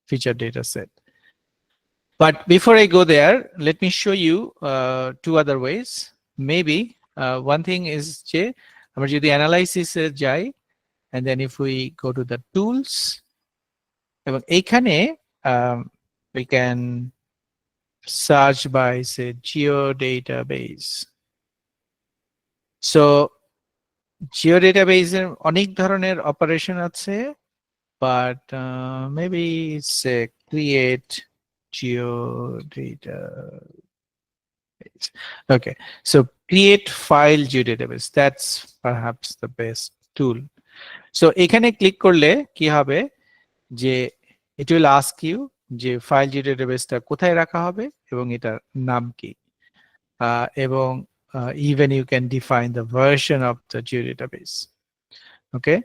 [SPEAKER 1] feature data set. But before I go there, let me show you two other ways. Maybe one thing is যে আমরা যদি analysis এ যাই, and then if we go to the tools, এবং এইখানে we can search by say geodatabase. So geodatabase এর অনেক ধরনের operation আছে, but maybe say create geodata. Okay, so create file geodatabase. That's perhaps the best tool. So এখানে click করলে কি হবে যে it will ask you যে ফাইল জিওডেটাবেসটা কোথায় রাখা হবে এবং এটার নাম কি এবং even you can define the version of the geodatabase. Okay,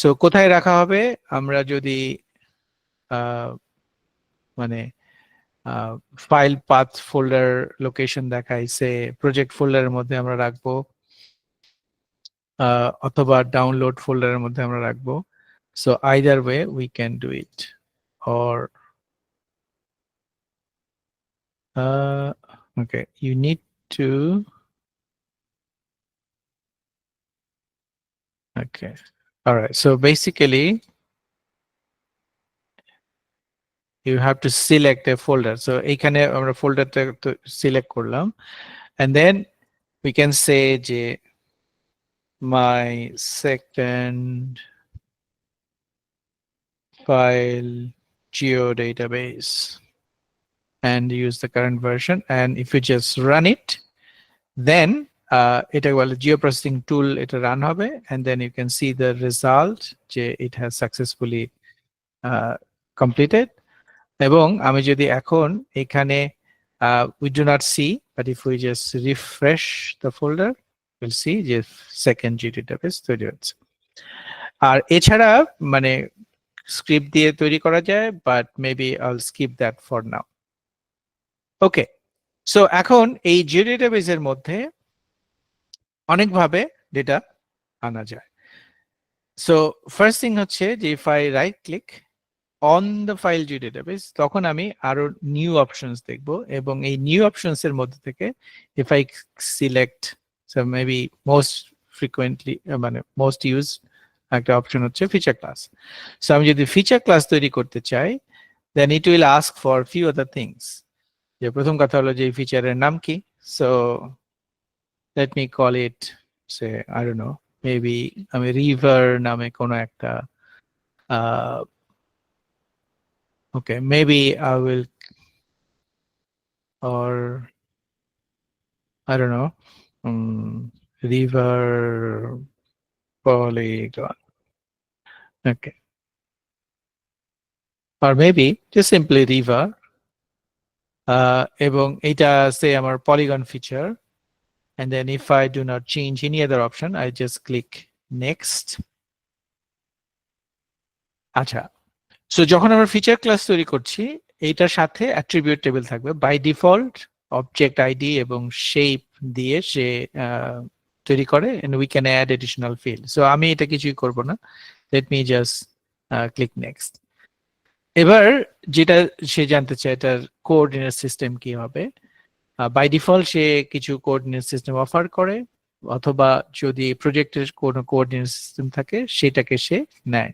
[SPEAKER 1] so কোথায় রাখা হবে আমরা যদি মানে ফাইল পাথ ফোল্ডার লোকেশন দেখাই সে প্রজেক্ট ফোল্ডারের মধ্যে আমরা রাখবো অথবা ডাউনলোড ফোল্ডারের মধ্যে আমরা রাখবো. So either way we can do it, or okay, you need to, okay, all right, so basically you have to select a folder. So এখানে আমরা ফোল্ডারটা সিলেক্ট করলাম, and then we can say যে my second file geodatabase and use the current version, and if you just run it, then এটা বলে geoprocessing tool এটা run হবে, and then you can see the result যে it has successfully completed. এবং আমি যদি এখন এখানে we do not see, but if we just refresh the folder we'll see যে second geodatabase তৈরি হচ্ছে. আর এছাড়া মানে স্ক্রিপ্ট দিয়ে তৈরি করা যায়, but maybe I'll skip that for now. Okay, so এখন এই জিওডেটাবেস এর মধ্যে অনেকভাবে ডেটা আনা যায়. সো ফার্স্ট থিং হচ্ছে যে if I right click on the file geodatabase তখন আমি আরো নিউ অপশনস দেখব, এবং এই নিউ অপশনস এর মধ্যে থেকে if I select, so maybe most frequently মানে most used একটা অপশন হচ্ছে ফিচার ক্লাস. সো আমি যদি ফিচার ক্লাস তৈরি করতে চাই then it will ask for few other things. যে প্রথম কথা হলো যে এই ফিচারের নাম কি. So let me call it, say I don't know, maybe আমি river নামে কোনো একটা okay, maybe I will, or I don't know, river polygon. Okay, or maybe just simply river, এবং এটা say আমার polygon feature, and then if I do not change any other option I just click next. আচ্ছা, so যখন আমরা feature class তৈরি করছি এইটার সাথে অ্যাট্রিবিউট টেবিল থাকবে বাই ডিফল্ট, অবজেক্ট আইডি এবং শেপ দিয়ে সে তৈরি করে, and we can add additional field. So আমি এটা কিছুই করব না, let me just click next. এবার যেটা সে জানতে চায় এটার কোঅর্ডিনেট সিস্টেম কি হবে. বাই ডিফল্ট সে কিছু কোঅর্ডিনেট সিস্টেম অফার করে, অথবা যদি প্রজেক্টের কোনো কোঅর্ডিনেট সিস্টেম থাকে সেটাকে সে নেয়.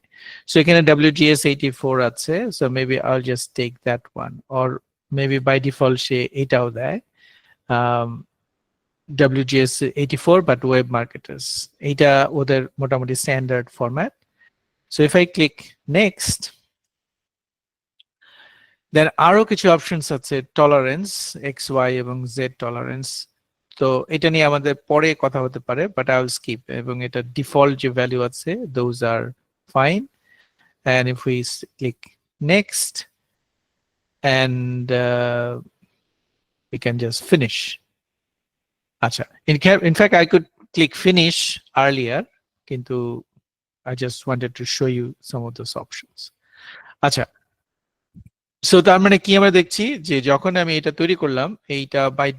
[SPEAKER 1] সো এখানে WGS84 আছে, so maybe I'll just take that one, or maybe by default সে এটাও দেয় WGS84 but web marketers, এটা ওদের মোটামুটি standard format. So if I click next, then আরো কিছু অপশনস আছে, টলারেন্স XY এবং Z টলারেন্স. তো এটা নিয়ে আমাদের পরে কথা হতে পারে, বাট আই উইল স্কিপ, এবং এটা ডিফল্ট যে ভ্যালু আছে those are fine. and if we click next, and we can just finish. আচ্ছা, in fact I could click finish earlier, কিন্তু I just wanted to show you some of those options. আচ্ছা, so তার মানে কি আমরা দেখছি যে যখন আমি এটা তৈরি করলাম এইটা বাই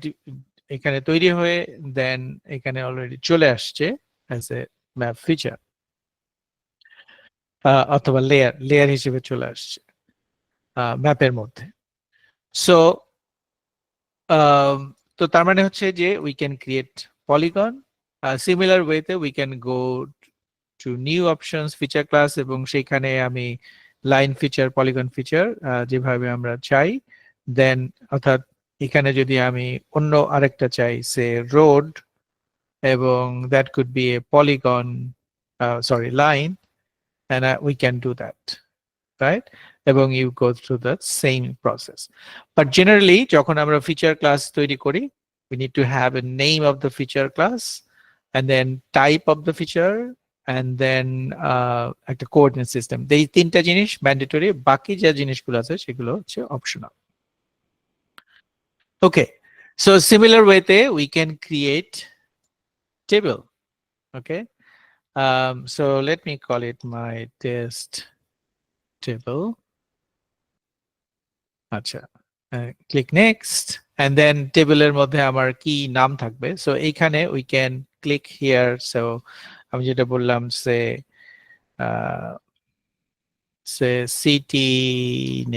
[SPEAKER 1] এখানে তৈরি হয়ে দেন এখানে অলরেডি চলে আসছে অ্যাজ এ ম্যাপ ফিচার, অথবা লেয়ার হিসেবে চলে আসছে ম্যাপের মধ্যে. সো তো তার মানে হচ্ছে যে we can create polygon, similar ওয়েতে we can go to new options feature class, এবং সেইখানে আমি লাইন ফিচার পলিগন ফিচার যেভাবে আমরা চাই, দেন অর্থাৎ এখানে যদি আমি অন্য আরেকটা চাই সে রোড, এবং that could B A polygon sorry line, and we can do that. right? এবং you go through the same process. But generally যখন আমরা feature class তৈরি করি, we need to have a name of the feature class and then type of the feature and then একটা coordinate system. এই তিনটা জিনিস mandatory, বাকি যে জিনিসগুলো আছে সেগুলো হচ্ছে optional. Okay, so similar way we can create table. Okay, so let me call it my test table. আচ্ছা, click next and then টেবিলের মধ্যে আমার কি নাম থাকবে, so এইখানে we can click here. So আমি যেটা বললাম say city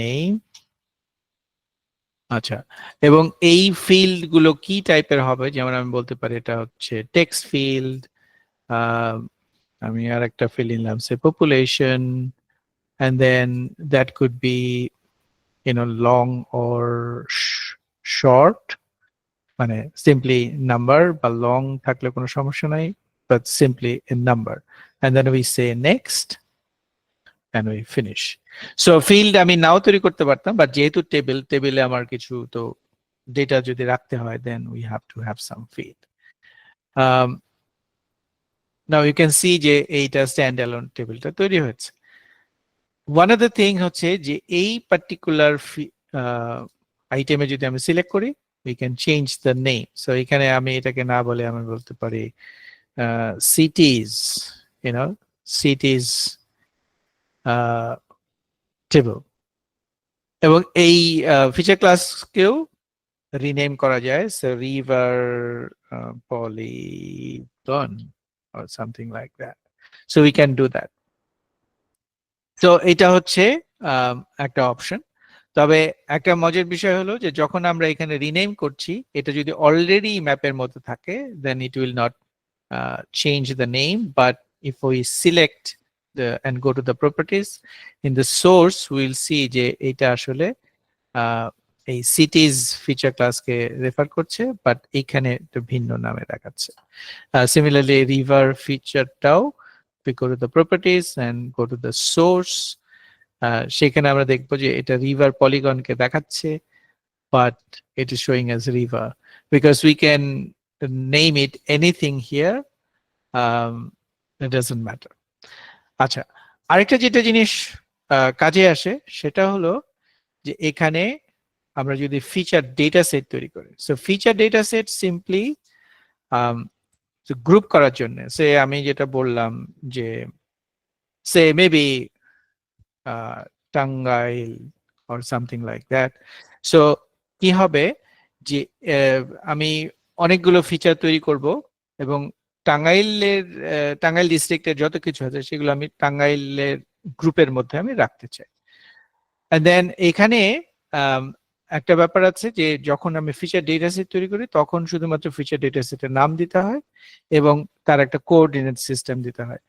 [SPEAKER 1] name, আচ্ছা, এবং এই ফিল্ড গুলো কি টাইপের হবে, যেমন আমি বলতে পারি এটা হচ্ছে টেক্সট ফিল্ড, আমি আর একটা ফিল্ড নিলাম সে population, and then that could be long or short, মানে simply number, বা long থাকলে কোনো সমস্যা নাই, but simply a number, and then we say next and we finish. So field আমি নাও তৈরি করতে পারতাম, but যেহেতু টেবিলে আমার কিছু তো ডেটা যদি রাখতে হয়, then we have to have some field. Now you can see যে এইটা স্ট্যান্ডঅ্যালোন টেবিলটা তৈরি হয়েছে। One other thing হচ্ছে যে এই পার্টিকুলার আইটেমে যদি আমি সিলেক্ট করি, we can change the name. So এখানে আমি এটাকে না বলে আমি বলতে পারি cities, cities table, এবং এই ফিচার ক্লাসকেও রিনেম করা যায়, so river polygon or something like that. So we can do that. So এটা হচ্ছে একটা অপশন। তবে একটা মজার বিষয় হলো যে যখন আমরা এখানে রিনেম করছি, এটা যদি অলরেডি ম্যাপের মধ্যে থাকে, then it will not change the name, but if we select and go to the properties in the source, we will see যে এটা আসলে এই cities ফিচার ক্লাসকে রেফার করছে, বাট এখানে একটা ভিন্ন নামে দেখাচ্ছে। Similarly river ফিচারটাও we go to the properties and go to the source, সেখানে আমরা দেখবো যে এটা river polygon কে দেখাচ্ছে, but it is showing as river because we can name it anything here, it doesn't matter. আচ্ছা, আরেকটা যেটা জিনিস কাজে আসে সেটা হলো যে এখানে আমরা যদি ফিচার ডেটা সেট তৈরি করি, so feature data set simply group করার জন্য, সে আমি যেটা বললাম যে say maybe Tangail or something like that. So কি হবে যে আমি অনেকগুলো ফিচার তৈরি করব এবং টাঙ্গাইল ডিস্ট্রিক্টের যত কিছু আছে সেগুলো আমি টাঙ্গাইলের গ্রুপের মধ্যে আমি রাখতে চাই। and then এখানে একটা ব্যাপার আছে যে যখন আমি ফিচার ডেটা সেট তৈরি করি তখন শুধুমাত্র ফিচার ডেটা সেটের নাম দিতে হয় এবং তার একটা কোঅর্ডিনেট সিস্টেম দিতে হয়।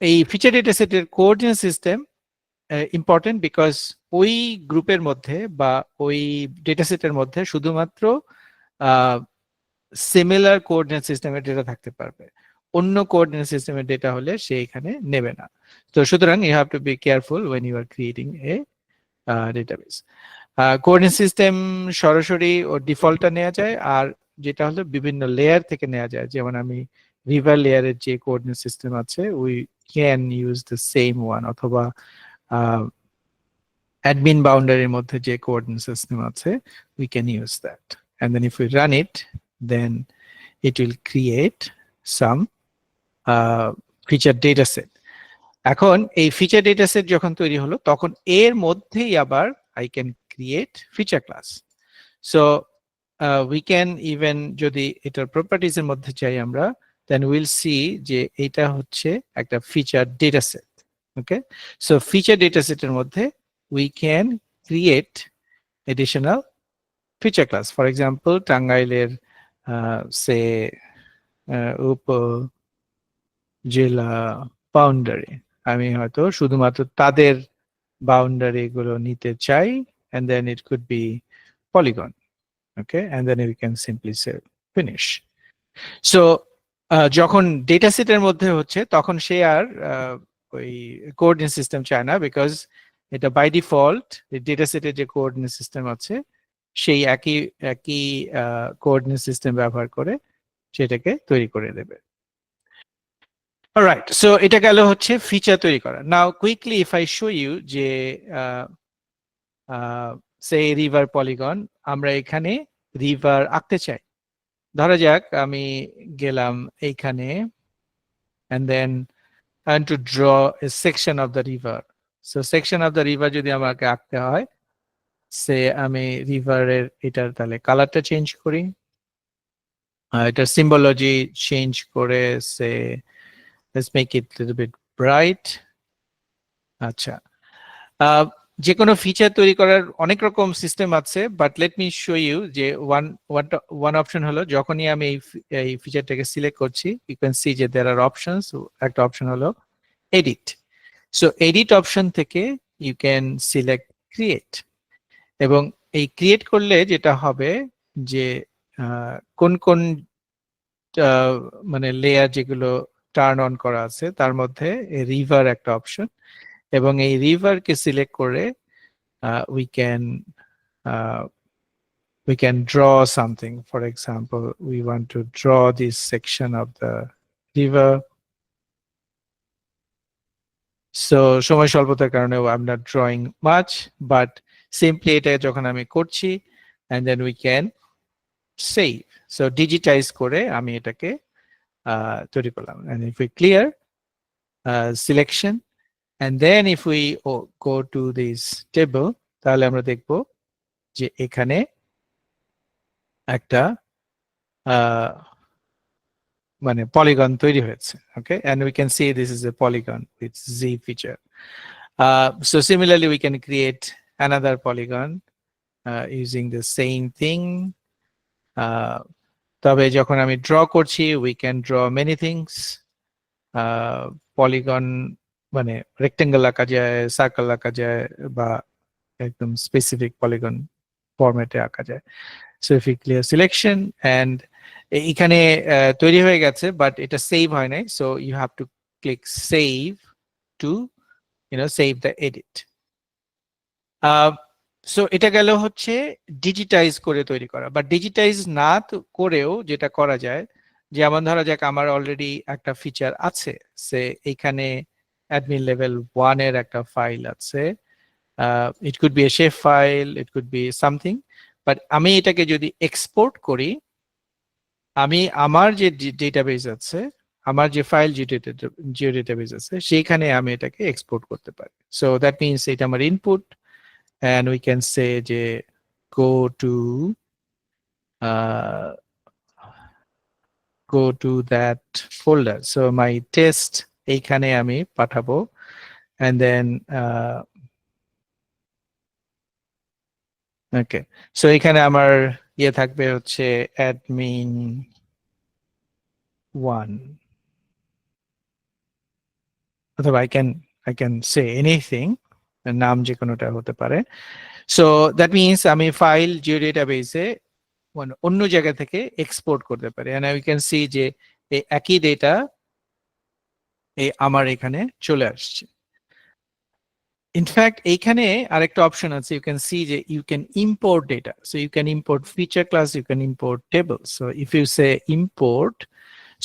[SPEAKER 1] এই ফিচার ডেটা সেটের কোঅর্ডিনেট সিস্টেম ইম্পর্টেন্ট বিকজ ওই গ্রুপের মধ্যে বা ওই ডেটা সেটের মধ্যে শুধুমাত্র সিমিলার কোঅর্ডিনেট সিস্টেমের ডেটা থাকতে পারবে, অন্য কোঅর্ডিনেট সিস্টেমের ডেটা হলে সে এখানে নেবে না। তো সুতরাং you have to be careful when you are creating a database. Coordinate system সরাসরি ও ডিফল্টটা নেওয়া যায়, আর যেটা হলো বিভিন্ন লেয়ার থেকে নেওয়া যায়, যেমন আমি রিভার লেয়ারের যে কোঅর্ডিনেট সিস্টেম আছে we can use the same one, অথবা অ্যাডমিন বাউন্ডারির মধ্যে যে কোঅর্ডিনেট সিস্টেম আছে we can use that, and then if we run it then it will create some feature data set. এখন এই ফিচার ডেটা সেট যখন তৈরি হলো তখন এর মধ্যেই আবার I can create feature class. So we can even যদি এটার প্রপার্টিজ এর মধ্যে চাই আমরা, then we'll see যে এটা হচ্ছে একটা ফিচার ডেটা সেট। ওকে, সো ফিচার ডেটা সেটের মধ্যে we can create additional feature class. For example, টাঙ্গাইলের say উপজেলা বাউন্ডারি, আমি হয়তো শুধুমাত্র তাদের বাউন্ডারি গুলো নিতে চাই, and then it could be polygon. Okay, and then we can simply say finish. So যখন ডেটা সেটের মধ্যে হচ্ছে তখন সে আর ওই কোঅর্ডিনেট সিস্টেম চায় না, বিকজ এটা বাই ডিফল্ট ডেটা সেটের যে কোঅর্ডিনেট সিস্টেম আছে সেই একই একই কোঅর্ডিনেট সিস্টেম ব্যবহার করে সেটাকে তৈরি করে দেবে। অলরাইট, সো এটা গেল হচ্ছে ফিচার তৈরি করা। Now quickly if I show you যে সে রিভার পলিগন, আমরা এখানে রিভার আঁকতে চাই। ধরা যাক আমি গেলাম এইখানে and then I want to draw a section of the river. So section of the river যদি আমাকে আঁকতে হয়, সে আমি রিভারের এটার তাহলে কালারটা চেঞ্জ করি, এটার সিম্বলজি চেঞ্জ করে সে let's make it a little bit bright. আচ্ছা, যে কোনো ফিচার তৈরি করার অনেক রকম সিস্টেম আছে, but let me show you যে ওয়ান অপশন হলো যখনই আমি এই ফিচারটাকে সিলেক্ট করছি, ইউ ক্যান সি যে দেয়ার আর অপশনস। একটা অপশন হলো এডিট। সো এডিট অপশন থেকে ইউ ক্যান সিলেক্ট ক্রিয়েট, এবং এই ক্রিয়েট করলে যেটা হবে যে কোন কোন মানে লেয়ার যেগুলো টার্ন অন করা আছে তার মধ্যে রিভার একটা অপশন, এবং এই রিভারকে সিলেক্ট করে we can draw something. For example, we want to draw this section of the river. So সময় স্বল্পতার কারণে I'm not drawing much, but simply এটা যখন আমি করছি and then we can save. So digitize করে আমি এটাকে তৈরি করলাম, and if we clear selection and then if we go to this table, তাহলে আমরা দেখব যে এখানে একটা মানে পলিগন তৈরি হয়েছে। Okay, and we can see this is a polygon with Z feature. So similarly we can create another polygon using the same thing. তবে যখন আমি ড্র করছি we can draw many things. Polygon মানে rectangle আঁকা যায়, circle আঁকা যায়, বা একদম স্পেসিফিক পলিগন ফরম্যাটে আঁকা যায়। So if we clear selection and এখানে তৈরি হয়ে গেছে, বাট এটা সেভ হয় নাই, so you have to click save to save the edit. So এটা গেল হচ্ছে ডিজিটাইজ করে তৈরি করা। বাট ডিজিটাইজ না করেও যেটা করা যায়, যেমন ধরা যাক আমার অলরেডি একটা ফিচার আছে, সে এইখানে অ্যাডমিন লেভেল 1 এর একটা ফাইল আছে, it could B A shape file, it could be something, but আমি এটাকে যদি এক্সপোর্ট করি, আমি আমার যে ডেটাবেস আছে, আমার যে ফাইল জিও ডেটাবেস আছে, সেইখানে আমি এটাকে এক্সপোর্ট করতে পারি। সো দ্যাট মিনস এটা আমার input, and we can say যে go to that folder. So my test এইখানে আমি পাঠাবো, and then okay, so এখানে আমার ইয়ে থাকবে হচ্ছে admin 1, অথবা I can say anything, নাম যে কোনোটা হতে পারে। সো দ্যাট মিনস আমি ফাইল জিও ডেটাবেসে অন্য জায়গা থেকে এক্সপোর্ট করতে পারি, and we can see যে এই একই ডেটা আমার এখানে চলে আসছে। ইনফ্যাক্ট এইখানে আরেকটা অপশন আছে, ইউ ক্যান সি যে you can import data. So you can import feature class, you can import table. So if you say import,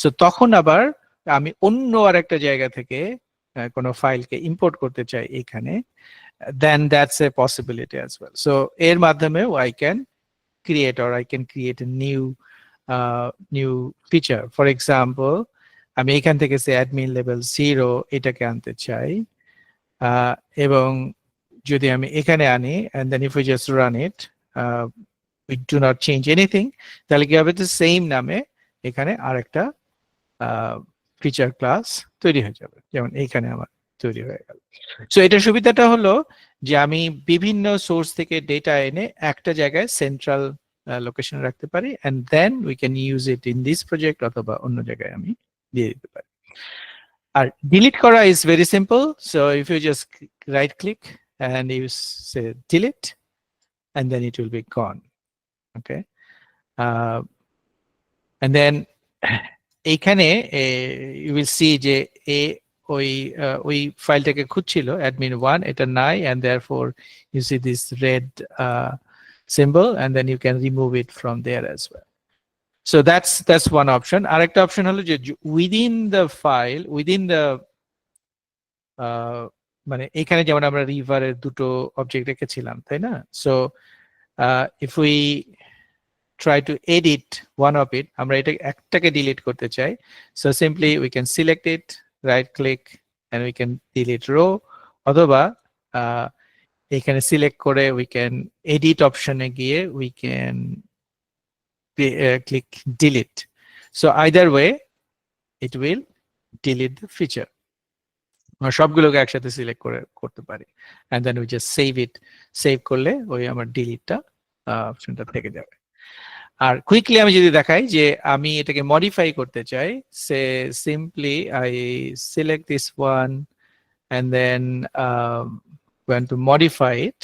[SPEAKER 1] so তখন আবার আমি অন্য আরেকটা জায়গা থেকে কোনো ফাইলকে ইম্পোর্ট করতে চাই এখানে, then that's a possibility as well. So এর মাধ্যমেও I can create a new feature. For example, আমি এখান থেকে সে admin level 0 এটাকে আনতে চাই, এবং যদি আমি এখানে আনি and then if we just run it, we do not change anything, তাহলে কি হবে, the same নামে এখানে আরেকটা ফিচার ক্লাস তৈরি হয়ে যাবে, যেমন এইখানে আমার তৈরি হয়ে গেল। সো এটার সুবিধাটা হলো যে আমি বিভিন্ন সোর্স থেকে ডেটা এনে একটা জায়গায় সেন্ট্রাল লোকেশনে রাখতে পারি, and then we can use it in this project অথবা অন্য জায়গায় আমি দিয়ে দিতে পারি। আর ডিলিট করা is very simple. So if you just right click and you say delete, and then it will be gone. Okay, and then এইখানে you will see যে ওই ফাইলটাকে খুঁজছিল admin1 এটা নাই, and therefore you see this red symbol, and then you can remove it from there as well. So that's one option. আরেকটা option হলো যে within the file, within the মানে এখানে যেমন আমরা রিভারের দুটো অবজেক্ট রেখেছিলাম, তাই না? So if we try to edit one of it, আমরা এটা একটাকে ডিলিট করতে চাই, so simply we can select it, right click, and we can delete row, অথবা এখানে সিলেক্ট করে we can edit অপশনে গিয়ে we can click delete. So either way it will delete the feature. সবগুলোকে একসাথে সিলেক্ট করে করতে পারি, and then we just save it. Save করলে ওই আমার ডিলিটটা অপশনটা থেকে যাবে। আর কুইকলি আমি যদি দেখাই যে আমি এটাকে মডিফাই করতে চাই, say simply I select this one and then going to modify it.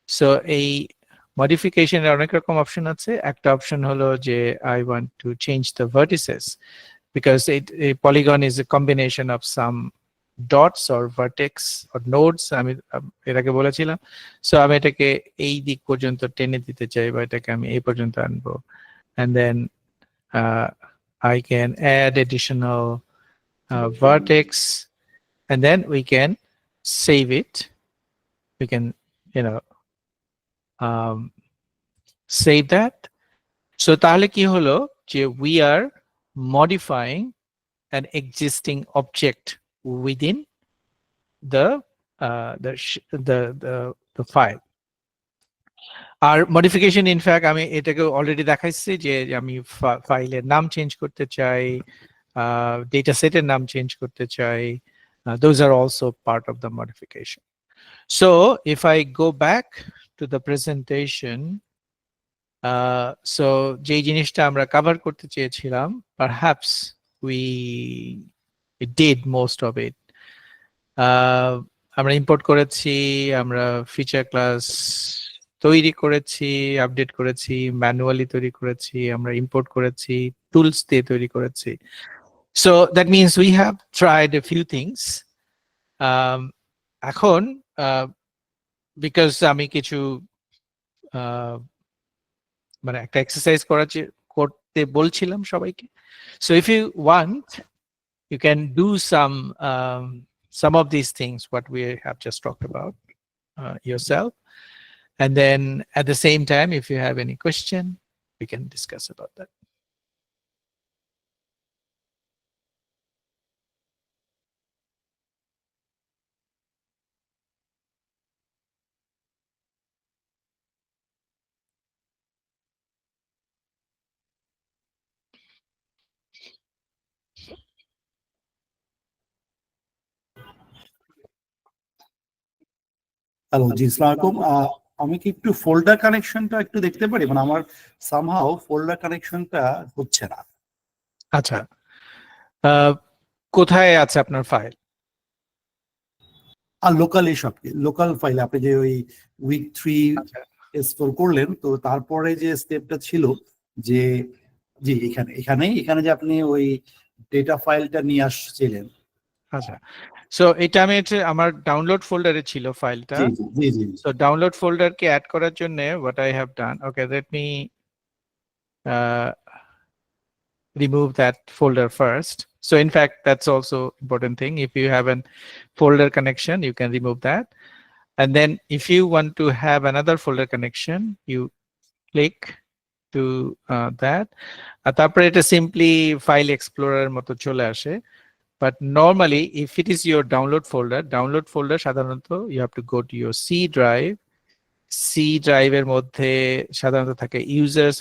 [SPEAKER 1] So এই মডিফিকেশনের অনেক রকম অপশন আছে। একটা অপশন হলো যে I want to change the vertices, because a polygon is a combination of some dots or vertex or nodes, আমি এর আগে বলেছিলাম। সো আমি এটাকে এই দিক পর্যন্ত টেনে দিতে চাই, বা এটাকে আমি এই পর্যন্ত আনবো, and then I can add additional vertex, and then we can save it. We can save that. So তাহলে কি হলো যে we are modifying an existing object within the file. আর মডিফিকেশন ইনফ্যাক্ট আমি এটাকে অলরেডি দেখাইছি যে আমি ফাইলের নাম চেঞ্জ করতে চাই, ডেটা সেটের নাম চেঞ্জ করতে চাই, those are also part of the modification. So if I go back to the presentation, so যে জিনিসটা আমরা কভার করতে চেয়েছিলাম, perhaps we did most of it. আমরা ইম্পোর্ট করেছি, আমরা ফিচার ক্লাস তৈরি করেছি, আপডেট করেছি, ম্যানুয়ালি তৈরি করেছি, আমরা ইম্পোর্ট করেছি, টুলস দিয়ে তৈরি করেছি। So that means we have tried a few things. এখন because আমি কিছু মানে একটা এক্সারসাইজ করতে বলছিলাম সবাইকে। So if you want, you can do some of these things what we have just talked about yourself, and then at the same time if you have any question we can discuss about that.
[SPEAKER 2] Hello জি, আসসালামু আলাইকুম। আমি কি একটু folder কানেকশনটা একটু দেখতে পারি? মানে আমার সামহাউ ফোল্ডার কানেকশনটা হচ্ছে না।
[SPEAKER 1] আচ্ছা, কোথায় আছে আপনার ফাইল?
[SPEAKER 2] আর লোকালি সব লোকাল ফাইল, আপনি যে ওই উইক 3 স্ক্রল করলেন, তো তারপরে যে স্টেপটা ছিল যে জি এখানে যে আপনি ওই ডেটা ফাইলটা নিয়ে আসছিলেন।
[SPEAKER 1] আচ্ছা, সো এটা আমি আমার ডাউনলোড ফোল্ডারে ছিল ফাইলটা।
[SPEAKER 2] জি জি।
[SPEAKER 1] সো ডাউনলোড ফোল্ডারকে অ্যাড করার জন্য what I have done, okay, let me remove that folder first. So in fact that's also important thing. If you have a folder connection you can remove that, and then if you want to have another folder connection you click to that, আর তারপরে এটা simply file explorer মতো চলে আসে। But normally if it is your download folder সাধারণত you have to go to your C drive এর মধ্যে সাধারণত থাকে users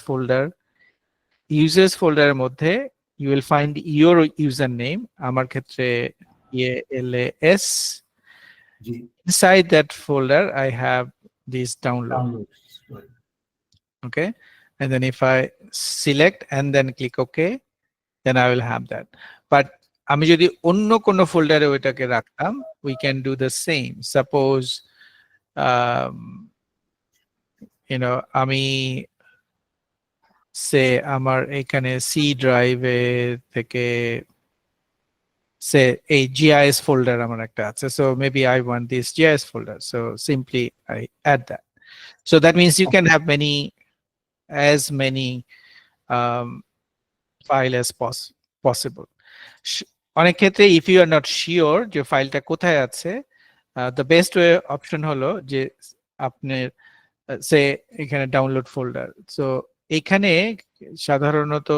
[SPEAKER 1] folder এর মধ্যে you will find your username, আমার ক্ষেত্রে ELAS. Inside that folder I have this download. Okay, and then if I select and then click OK, then I will have that. But আমি যদি অন্য কোনো ফোল্ডারে ওইটাকে রাখতাম we can do the same. Suppose আমি সে আমার এখানে সি ড্রাইভে থেকে say a GIS folder আমার একটা আছে, so maybe I want this GIS folder, so simply I add that. So that means you can have as many um, file as possible. অনেক ক্ষেত্রে if you are not sure যে ফাইলটা কোথায় আছে, the best way option হলো যে আপনার সে এখানে ডাউনলোড ফোল্ডার। সো এখানে সাধারণত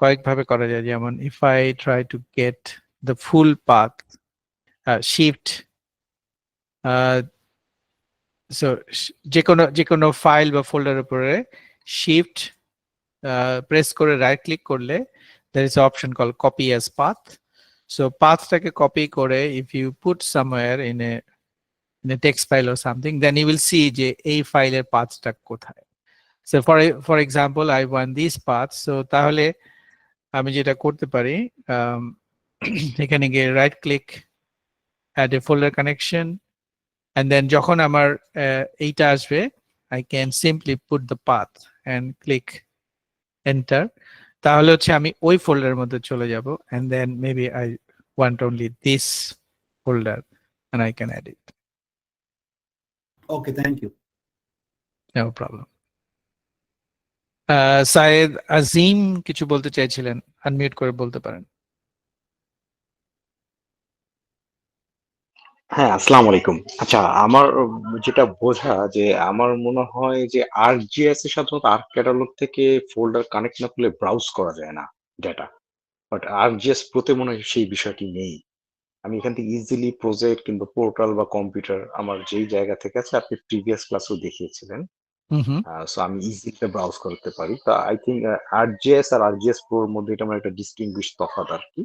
[SPEAKER 1] কয়েকভাবে করা যায়, যেমন if I try to get the full path, shift so যে কোনো ফাইল বা ফোল্ডার উপরে শিফট প্রেস করে রাইট ক্লিক করলে there is an option called copy as path. So pathটাকে কপি করে if you put somewhere in a text file or something, then you will see যে এই ফাইলের পাথটা কোথায়। So for example I want this path, so তাহলে আমি যেটা করতে পারি এখানে গিয়ে right click, add a folder connection, and then যখন আমার এইটা আসবে I can simply put the path and click enter, তাহলে হচ্ছে আমি ওই ফোল্ডারের মধ্যে চলে যাব, and then maybe I want only this folder and I can add it.
[SPEAKER 2] Okay, thank you.
[SPEAKER 1] No problem. সায়েদ আজিম কিছু বলতে চাইছিলেন, আনমিউট করে বলতে পারেন।
[SPEAKER 3] হ্যাঁ, আসসালামু আলাইকুম। আচ্ছা, আমার যেটা বোঝা যে আমার মনে হয় যে ArcGIS এ সাধারণত আর্ক ক্যাটালগ থেকে ফোল্ডার কানেক্ট না করলে ব্রাউজ করা যায় না ডেটা। বাট ArcGIS Pro তে মনে হয় সেই বিষয়টি নেই। আমি এখান থেকে ইজিলি প্রজেক্ট কিংবা পোর্টাল বা কম্পিউটার আমার যেই জায়গা থেকে আছে, আপনি প্রিভিয়াস ক্লাসেও দেখিয়েছিলেন। সো আমি ইজিলি ব্রাউজ করতে পারি। তো আই থিংক ArcGIS আর ArcGIS Pro এর মধ্যে এটা আমার একটা ডিস্টিংগুইশ তফাৎ আরকি।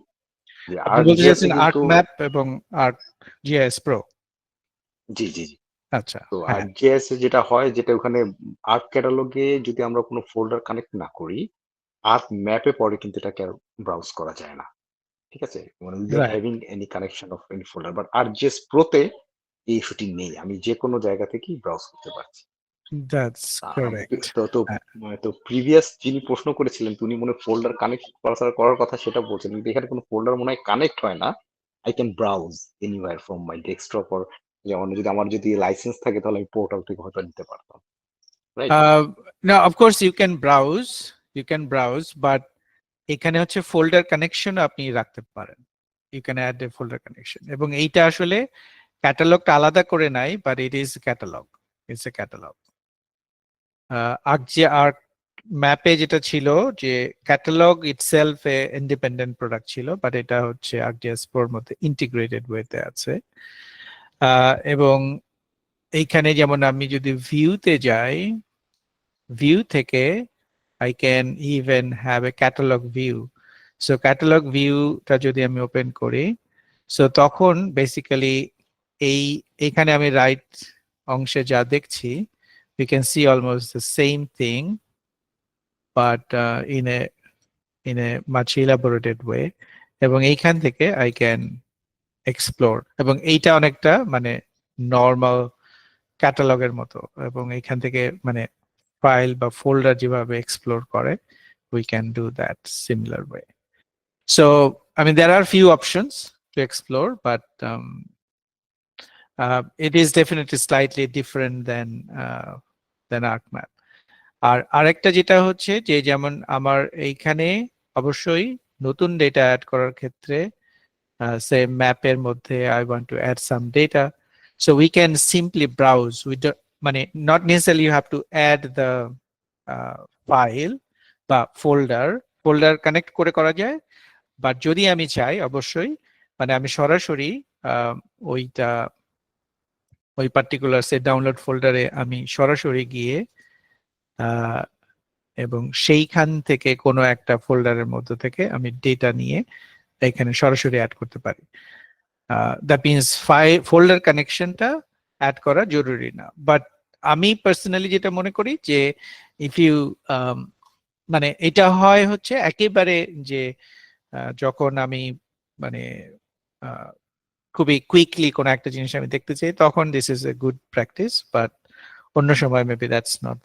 [SPEAKER 3] যে
[SPEAKER 1] আপনি বলতে
[SPEAKER 3] ArcGIS এ
[SPEAKER 1] চাচ্ছেন
[SPEAKER 3] কিন্তু
[SPEAKER 1] ArcMap এবং ArcGIS Pro?
[SPEAKER 3] জি, জি, জি।
[SPEAKER 1] আচ্ছা,
[SPEAKER 3] তো
[SPEAKER 1] হ্যাঁ,
[SPEAKER 3] ArcGIS এ যেটা হয় যেটা ওখানে আর্ক ক্যাটালগে যদি আমরা কোনো ফোল্ডার কানেক্ট না করি, আর্ক ম্যাপে পরে কিন্তু এটাকে আর ব্রাউজ করা যায় না। ঠিক আছে? মানে without
[SPEAKER 1] right,
[SPEAKER 3] having any connection off any folder. But ArcGIS Pro তে এই ইস্যুটি নেই। আমি যেকোনো জায়গা থেকেই ব্রাউজ করতে পারছি।
[SPEAKER 1] That's
[SPEAKER 3] um
[SPEAKER 1] correct.
[SPEAKER 3] তো তো তো প্রিভিয়াস যিনি প্রশ্ন করেছিলেন উনি মনে হয় ফোল্ডার কানেক্ট করার কথা সেটা বলছেন। কিন্তু এখানে কোনো ফোল্ডার মনে হয় কানেক্ট হয় না। I can browse anywhere from my desktop or যেমন যদি আমার যদি লাইসেন্স থাকে তাহলে আমি পোর্টাল থেকে হয়তো নিতে পারতাম। Right?
[SPEAKER 1] Now of course you can browse, but এখানে হচ্ছে ফোল্ডার কানেকশন আপনি রাখতে পারেন। You can add a folder connection, এবং এইটা আসলে ক্যাটালগটা আলাদা করে নাই, but it is catalog. It's a catalog. Arc ম্যাপে যেটা ছিল যে catalog itself a independent product ছিল, বাট এটা হচ্ছে ArcGIS Pro এর মধ্যে ইন্টিগ্রেটেড ওয়েতে আছে। এবং এইখানে যেমন আমি যদি ভিউতে যাই, ভিউ থেকে I can even have a catalog view. So catalog viewটা যদি আমি ওপেন করি, so তখন বেসিক্যালি এইখানে আমি রাইট অংশে যা দেখছি, we can see almost the same thing, but in a much elaborated way. এবং এইখান থেকে I can explore, এবং এইটা অনেকটা মানে নর্মাল ক্যাটালগের মতো, এবং এইখান থেকে মানে ফাইল বা ফোল্ডার যেভাবে এক্সপ্লোর করে we can do that similar way. So I mean there are few options to explore, but it is definitely slightly different than ArcMap. আর আরেকটা যেটা হচ্ছে যে যেমন আমার এইখানে অবশ্যই নতুন ডেটা অ্যাড করার ক্ষেত্রে সে ম্যাপের মধ্যে I want to add some data, so we can simply browse. মানে not necessarily you have to add the file বা ফোল্ডার কানেক্ট করে করা যায়, বাট যদি আমি চাই অবশ্যই মানে আমি সরাসরি ওইটা ওই পার্টিকুলার সে ডাউনলোড ফোল্ডারে আমি সরাসরি গিয়ে এবং সেইখান থেকে কোনো একটা ফোল্ডারের মধ্যে থেকে আমি ডেটা নিয়ে এখানে সরাসরি অ্যাড করতে পারি। দ্যাট মিনস ফোল্ডার কানেকশনটা অ্যাড করা জরুরি না, বাট আমি পার্সোনালি যেটা মনে করি যে ইফ ইউ মানে এটা হয় হচ্ছে একেবারে যে যখন আমি মানে খুবই কুইকলি কোনো একটা জিনিস আমি দেখতে চাই, তখন this is a good practice, but অন্য সময় maybe that's not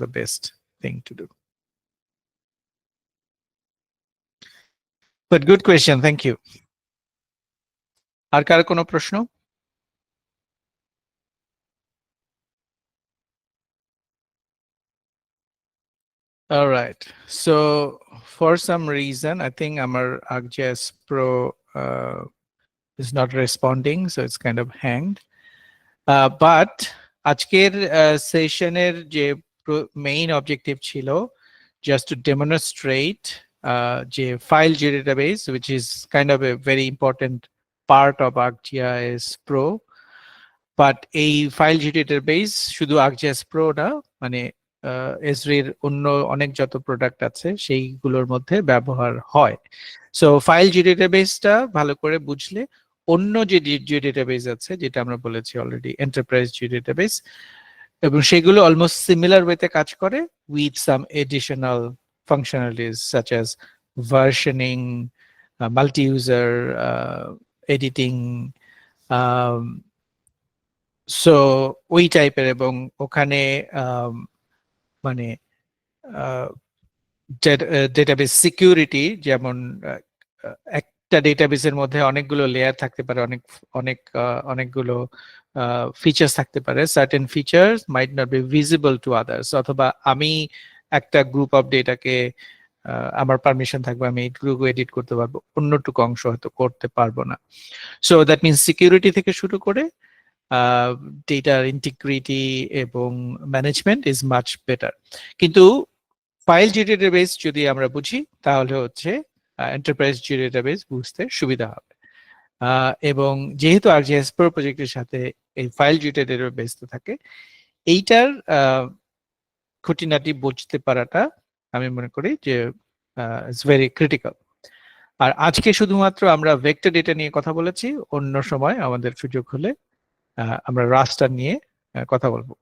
[SPEAKER 1] the best thing to do. But good question, thank you. আর কার কোনো প্রশ্ন? All right. So for some reason, I think our ArcGIS Pro is not responding, so it's kind of hanged. But আজকের সেশনের যে main objective ছিল just to demonstrate যে file database, which is kind of a very important part of ArcGIS Pro. But এই file database শুধু ArcGIS Pro না, মানে এসরির অন্য অনেক যত প্রোডাক্ট আছে সেইগুলোর মধ্যে ব্যবহার হয়। সো ফাইল ডেটাবেসটা ভালো করে বুঝলে অন্য যে ডেটাবেস আছে, যেটা আমরা বলেছি অলরেডি এন্টারপ্রাইজ ডেটাবেস, এবং সেগুলো অলমোস্ট সিমিলার ওয়েতে কাজ করে with some additional functionalities such as versioning, multi user editing, so ওই টাইপের। এবং ওখানে মানে ডেটাবেস সিকিউরিটি, যেমন একটা ডেটাবেসের মধ্যে অনেকগুলো লেয়ার থাকতে পারে, অনেকগুলো ফিচার্স থাকতে পারে। Certain features might not be visible to others, অথবা আমি একটা গ্রুপ অফ ডেটাকে আমার পারমিশন থাকবে, আমি এইটুকু এডিট করতে পারবো, অন্যটুকু অংশ হয়তো করতে পারবো না। সো দ্যাট মিনস সিকিউরিটি থেকে শুরু করে ডেটার ইন্টিগ্রিটি এবং ম্যানেজমেন্ট ইজ মাচ বেটার। কিন্তু ফাইল ডেটাবেস যদি আমরা বুঝি তাহলে হচ্ছে এন্টারপ্রাইজ ডেটাবেস বুঝতে সুবিধা হবে। এবং যেহেতু ArcGIS Pro প্রজেক্টের সাথে এই ফাইল ডেটাবেস থাকে, এইটার খুঁটিনাটি বুঝতে পারাটা আমি মনে করি যে ইটস ভেরি ক্রিটিক্যাল। আর আজকে শুধুমাত্র আমরা ভেক্টর ডেটা নিয়ে কথা বলেছি, অন্য সময় আমাদের সুযোগ হলে আমরা রাস্টার নিয়ে কথা বলবো।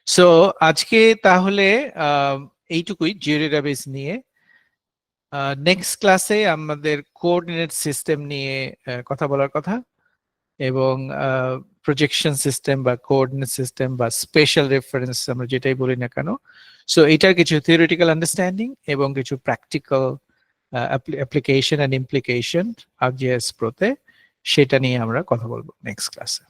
[SPEAKER 1] সো আজকে তাহলে এইটুকুই জিও ডেটাবেস নিয়ে। নেক্সট ক্লাসে আমাদের কোঅর্ডিনেট সিস্টেম নিয়ে কথা বলার কথা, এবং প্রজেকশন সিস্টেম বা কোঅর্ডিনেট সিস্টেম বা স্পেশাল রেফারেন্স আমরা যেটাই বলি না কেন, সো এটার কিছু থিওরিটিক্যাল আন্ডারস্ট্যান্ডিং এবং কিছু practical application and implication ArcGIS Pro তে, সেটা নিয়ে আমরা কথা বলবো নেক্সট ক্লাসে।